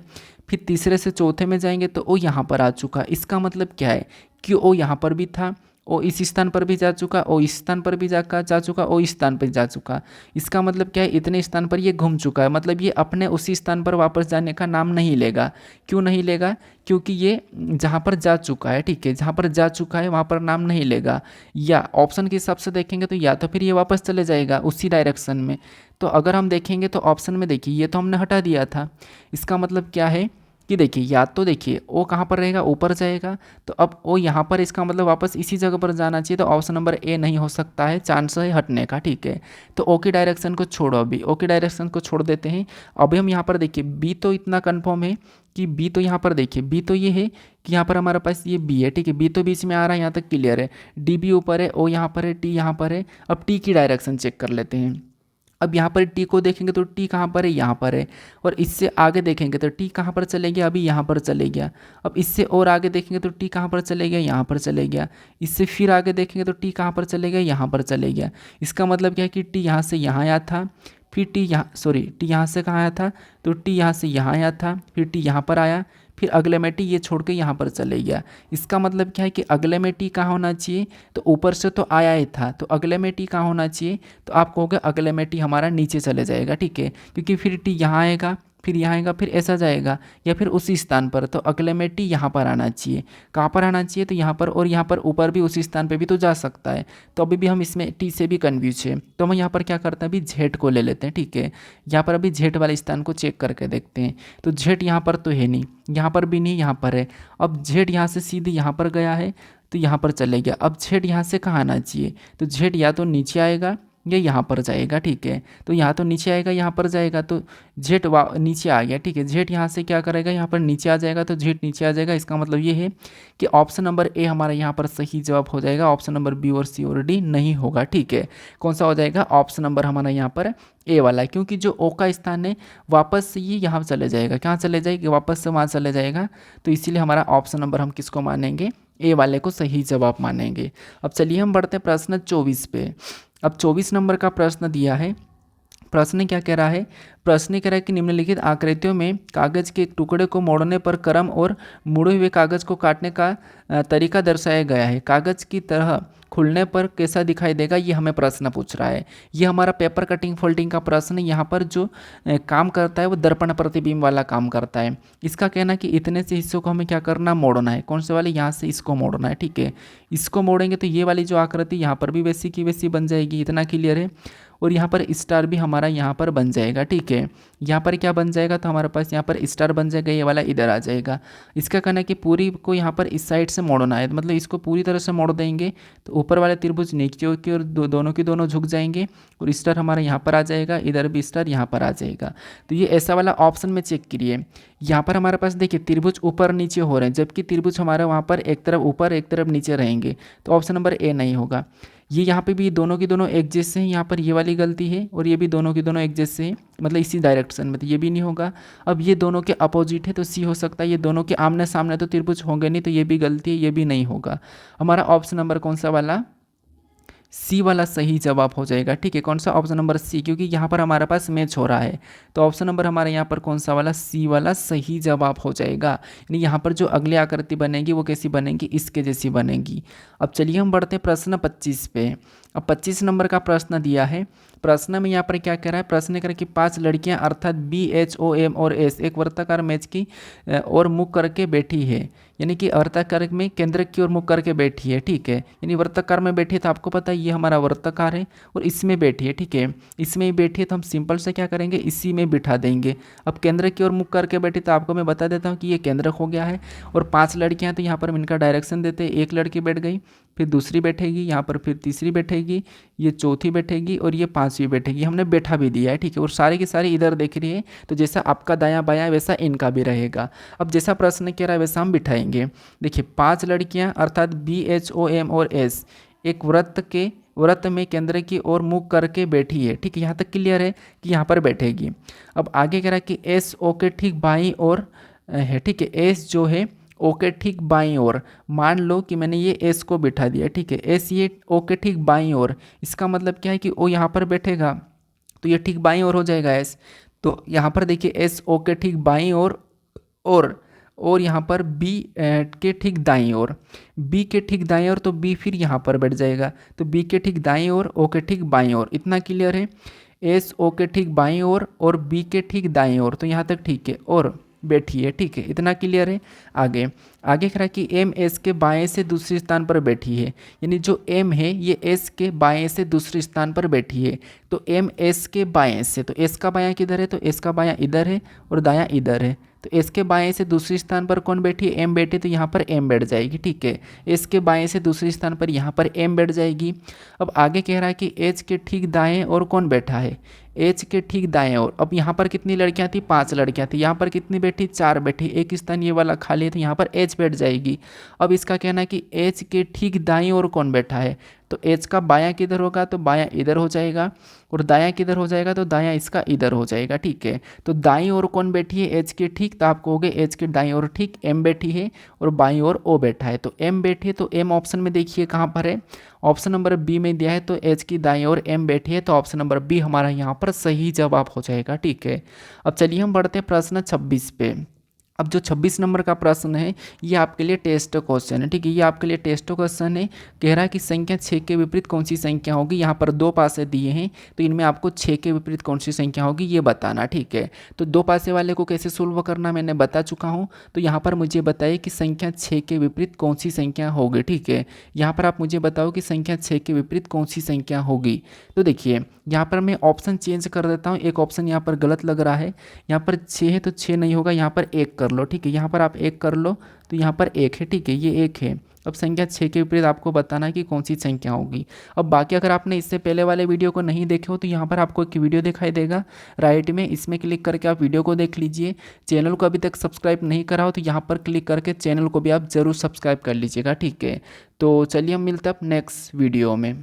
फिर तीसरे से चौथे में जाएंगे तो ओ यहाँ पर आ चुका। इसका मतलब क्या है कि ओ यहाँ पर भी था, ओ इस स्थान पर भी जा चुका, ओ इस स्थान पर भी जा चुका, ओ इस स्थान पर जा चुका। इसका मतलब क्या है, इतने स्थान पर ये घूम चुका है, मतलब ये अपने उसी स्थान पर वापस जाने का नाम नहीं लेगा। क्यों नहीं लेगा, क्योंकि ये जहाँ पर जा चुका है, ठीक है, जहाँ पर जा चुका है वहाँ पर नाम नहीं लेगा। या ऑप्शन के हिसाब से देखेंगे तो या तो फिर ये वापस चले जाएगा उसी डायरेक्शन में। तो अगर हम देखेंगे तो ऑप्शन में देखिए ये तो हमने हटा दिया था। इसका मतलब क्या है कि देखिए या तो देखिए ओ कहाँ पर रहेगा, ऊपर जाएगा, तो अब ओ यहाँ पर, इसका मतलब वापस इसी जगह पर जाना चाहिए। तो ऑप्शन नंबर ए नहीं हो सकता है, चांस है हटने का, ठीक है। तो ओ की डायरेक्शन को छोड़ो, अभी ओ की डायरेक्शन को छोड़ देते हैं। अभी हम यहाँ पर देखिए बी तो इतना कन्फर्म है कि बी तो यहाँ पर देखिए, बी तो ये है कि यहाँ पर हमारे पास ये बी है, ठीक है, बी तो बीच में आ रहा है, यहाँ तक क्लियर है। डी बी ऊपर है, ओ यहाँ पर है, टी यहाँ पर है। अब टी की डायरेक्शन चेक कर लेते हैं। अब यहाँ पर टी को देखेंगे तो टी कहाँ पर है, यहाँ पर है। और इससे आगे देखेंगे तो टी कहाँ पर चले गया, अभी यहाँ पर चले गया। अब इससे और आगे देखेंगे तो टी कहाँ पर चले गया, यहाँ पर चले गया। इससे फिर आगे देखेंगे तो टी कहाँ पर चले गया, यहाँ पर चले गया। इसका मतलब क्या है कि टी यहाँ से यहाँ आया था, फिर टी यहाँ से कहाँ आया था, तो टी यहाँ से यहाँ आया था, फिर टी यहाँ पर आया, फिर अगले में टी ये छोड़ के यहाँ पर चले गया। इसका मतलब क्या है कि अगले में टी कहाँ होना चाहिए, तो ऊपर से तो आया ही था, तो अगले में टी कहाँ होना चाहिए, तो आप कहोगे अगले में टी हमारा नीचे चले जाएगा, ठीक है, क्योंकि फिर टी यहाँ आएगा, फिर यहाँ आएगा, फिर ऐसा जाएगा, या फिर उसी स्थान पर। तो अगले में टी यहाँ पर आना चाहिए, कहाँ पर आना चाहिए, तो यहाँ पर, और यहाँ पर ऊपर भी उसी स्थान पे भी तो जा सकता है। तो अभी भी हम इसमें टी से भी कन्फ्यूज है, तो हम यहाँ पर क्या करते हैं, अभी जेड को ले लेते हैं, ठीक है। यहाँ पर अभी जेड वाले स्थान को चेक करके देखते हैं। तो जेड यहाँ पर तो है नहीं, यहाँ पर भी नहीं, यहाँ पर है। अब जेड यहाँ से सीधे यहाँ पर गया है तो यहाँ पर चले गया। अब जेड यहाँ से कहाँ आना चाहिए, तो जेड या तो नीचे आएगा या यहाँ पर जाएगा, ठीक है। तो यहाँ तो नीचे आएगा, यहाँ पर जाएगा, तो जेड नीचे आ गया, ठीक है। जेड यहाँ से क्या करेगा, यहाँ पर नीचे आ जाएगा, तो जेड नीचे आ जाएगा। इसका मतलब ये है कि ऑप्शन नंबर ए हमारा यहाँ पर सही जवाब हो जाएगा। ऑप्शन नंबर बी और सी और डी नहीं होगा, ठीक है। कौन सा हो जाएगा, ऑप्शन नंबर हमारा यहाँ पर ए वाला है, क्योंकि जो ओ का स्थान है वापस से ये यहाँ चले जाएगा, कहाँ चले जाएगा, वापस से वहाँ चले जाएगा। तो इसीलिए हमारा ऑप्शन नंबर हम किसको मानेंगे, ए वाले को सही जवाब मानेंगे। अब चलिए हम बढ़ते हैं प्रश्न 24 पे। अब 24 नंबर का प्रश्न दिया है। प्रश्न क्या कह रहा है? प्रश्न कह रहा है कि निम्नलिखित आकृतियों में कागज के एक टुकड़े को मोड़ने पर क्रम और मुड़े हुए कागज को काटने का तरीका दर्शाया गया है। कागज की तरह खुलने पर कैसा दिखाई देगा, ये हमें प्रश्न पूछ रहा है। ये हमारा पेपर कटिंग फोल्डिंग का प्रश्न है। यहाँ पर जो काम करता है वो दर्पण प्रतिबिंब वाला काम करता है। इसका कहना है कि इतने से हिस्सों को हमें क्या करना, मोड़ना है। कौन से वाले? यहाँ से इसको मोड़ना है, ठीक है। इसको मोड़ेंगे तो ये वाली जो आकृति यहाँ पर भी वैसी की वैसी बन जाएगी। इतना क्लियर है। और यहाँ पर स्टार भी हमारा यहाँ पर बन जाएगा, ठीक है। यहाँ पर क्या बन जाएगा, तो हमारे पास यहाँ पर स्टार बन जाएगा, ये वाला इधर आ जाएगा। इसका कहना है कि पूरी को यहाँ पर इस साइड से मोड़ना है, मतलब इसको पूरी तरह से मोड़ देंगे तो ऊपर वाले त्रिभुज नीचे की और दोनों के दोनों झुक जाएंगे और स्टार हमारा यहाँ पर आ जाएगा, इधर भी स्टार यहाँ पर आ जाएगा। तो ये ऐसा वाला ऑप्शन में चेक करिए। यहाँ पर हमारे पास देखिए त्रिभुज ऊपर नीचे हो रहे हैं, जबकि त्रिभुज हमारे वहाँ पर एक तरफ ऊपर एक तरफ नीचे रहेंगे, तो ऑप्शन नंबर ए नहीं होगा। ये यहाँ पे भी दोनों की दोनों एक जैसे हैं, यहाँ पर ये वाली गलती है, और ये भी दोनों की दोनों एक जैसे हैं, मतलब इसी डायरेक्शन में, तो ये भी नहीं होगा। अब ये दोनों के अपोजिट है तो सी हो सकता है। ये दोनों के आमने सामने तो त्रिभुज होंगे नहीं, तो ये भी गलती है, ये भी नहीं होगा। हमारा ऑप्शन नंबर कौन सा वाला? सी वाला सही जवाब हो जाएगा, ठीक है। कौन सा? ऑप्शन नंबर सी, क्योंकि यहाँ पर हमारे पास मैच हो रहा है। तो ऑप्शन नंबर हमारे यहाँ पर कौन सा वाला? सी वाला सही जवाब हो जाएगा। यानी यहाँ पर जो अगली आकृति बनेगी वो कैसी बनेगी? इसके जैसी बनेगी। अब चलिए हम बढ़ते हैं प्रश्न 25 पे। अब 25 नंबर का प्रश्न दिया है। प्रश्न में यहाँ पर क्या कह रहा है? प्रश्न कह रहा है कि 5 लड़कियाँ अर्थात बी, एच, ओ, एम और एस एक वर्ताकार मेज की और मुख करके बैठी है, यानी कि वर्ताकार में केंद्र की ओर मुख करके बैठी है, ठीक है। यानी वर्ताकार में बैठी है तो आपको पता है ये हमारा वर्ताकार है और इसमें बैठी है, ठीक है। इसमें ही बैठी है तो हम सिंपल से क्या करेंगे, इसी में बिठा देंगे। अब केंद्र की ओर मुख करके बैठी तो आपको मैं बता देता हूँ कि ये केंद्रक हो गया है। और 5 लड़कियाँ हैं तो यहाँ पर हम इनका डायरेक्शन देते हैं। एक लड़की बैठ गई, फिर दूसरी बैठेगी, यहाँ पर फिर तीसरी बैठेगी, ये चौथी बैठेगी और ये 5वीं बैठेगी। हमने बैठा भी दिया है, ठीक है। और सारी की सारी इधर देख रही है, तो जैसा आपका दायां बायां वैसा इनका भी रहेगा। अब जैसा प्रश्न कह रहा है वैसा हम बिठाएंगे। देखिए 5 लड़कियां अर्थात बी, एच, ओ, एम और एस एक वृत्त में केंद्र की ओर मुख करके बैठी है, ठीक है। यहाँ तक क्लियर है कि यहाँ पर बैठेगी। अब आगे कह रहा है कि एस ओ के ठीक बाईं ओर है, ठीक है। एस जो है ओ के ठीक बाईं ओर, मान लो कि मैंने ये एस को बिठा दिया, ठीक है। एस ये ओ के ठीक बाईं ओर, इसका मतलब क्या है कि ओ यहाँ पर बैठेगा तो ये ठीक बाईं ओर हो जाएगा एस। तो यहाँ पर देखिए एस ओ के ठीक बाईं ओर और यहाँ पर बी के ठीक दाईं ओर, बी के ठीक दाईं ओर, तो बी फिर यहाँ पर बैठ जाएगा। तो बी के ठीक दाईं ओर, ओ के ठीक बाईं ओर, इतना क्लियर है। एस ओ के ठीक बाईं ओर और बी के ठीक दाईं ओर, तो यहाँ तक ठीक है। और बैठी है, ठीक है। इतना क्लियर है। आगे कह रहा है कि एम एस के बाएं से दूसरे स्थान पर बैठी है, यानी जो एम है ये एस के बाएं से दूसरे स्थान पर बैठी है। तो एम एस के बाएं से, तो एस का बायां किधर है? तो एस का बायां इधर है और दायां इधर है। तो एस के बाएं से दूसरे स्थान पर कौन बैठी है? एम बैठी, तो यहाँ पर एम बैठ जाएगी, ठीक है। एस के बाएं से दूसरे स्थान पर यहाँ पर एम बैठ जाएगी। अब आगे कह रहा है कि एच के ठीक दाएं और कौन बैठा है? एच के ठीक दाएं ओर। अब यहाँ पर कितनी लड़कियाँ थी? 5 लड़कियाँ थी। यहाँ पर कितनी बैठी? 4 बैठी। एक स्थान ये वाला खाली है तो यहाँ पर एच बैठ जाएगी। अब इसका कहना है कि एच के ठीक दाईं ओर कौन बैठा है? तो एच का बायां किधर होगा? तो बायां इधर हो जाएगा। और दायां किधर हो जाएगा? तो दायां इसका इधर हो जाएगा, ठीक है। तो दाईं ओर कौन बैठी है? एच के ठीक, तो आप कहोगे एच के दाईं ओर ठीक एम बैठी है और बाईं ओर ओ बैठा है। तो एम बैठी है, तो एम ऑप्शन में देखिए कहाँ पर है? ऑप्शन नंबर बी में दिया है। तो एच की दाईं ओर एम बैठी है, तो ऑप्शन नंबर बी हमारा यहाँ पर सही जवाब हो जाएगा, ठीक है। अब चलिए हम बढ़ते हैं प्रश्न 26 पे। अब जो 26 नंबर का प्रश्न है ये आपके लिए टेस्ट क्वेश्चन है, ठीक है। ये आपके लिए टेस्ट क्वेश्चन है। कह रहा है कि संख्या 6 के विपरीत कौन सी संख्या होगी। यहाँ पर 2 पासे दिए हैं तो इनमें आपको 6 के विपरीत कौन सी संख्या होगी ये बताना, ठीक है। तो 2 पासे वाले को कैसे सोल्व करना मैंने बता चुका हूँ। तो यहाँ पर मुझे बताइए कि संख्या 6 के विपरीत कौन सी संख्या होगी, ठीक है। यहाँ पर आप मुझे बताओ कि संख्या 6 के विपरीत कौन सी संख्या होगी। तो देखिए यहाँ पर मैं ऑप्शन चेंज कर देता हूँ। एक ऑप्शन यहाँ पर गलत लग रहा है। यहाँ पर 6 है तो 6 नहीं होगा, यहाँ पर 1 कर लो, ठीक है। यहाँ पर आप 1 कर लो तो यहाँ पर 1 है, ठीक है। ये 1 है। अब संख्या 6 के विपरीत आपको बताना है कि कौन सी संख्या होगी। अब बाकी अगर आपने इससे पहले वाले वीडियो को नहीं देखे हो तो यहाँ पर आपको एक वीडियो दिखाई देगा राइट में, इसमें क्लिक करके आप वीडियो को देख लीजिए। चैनल को अभी तक सब्सक्राइब नहीं करा हो तो यहाँ पर क्लिक करके चैनल को भी आप ज़रूर सब्सक्राइब कर लीजिएगा, ठीक है। तो चलिए हम मिलते हैं नेक्स्ट वीडियो में।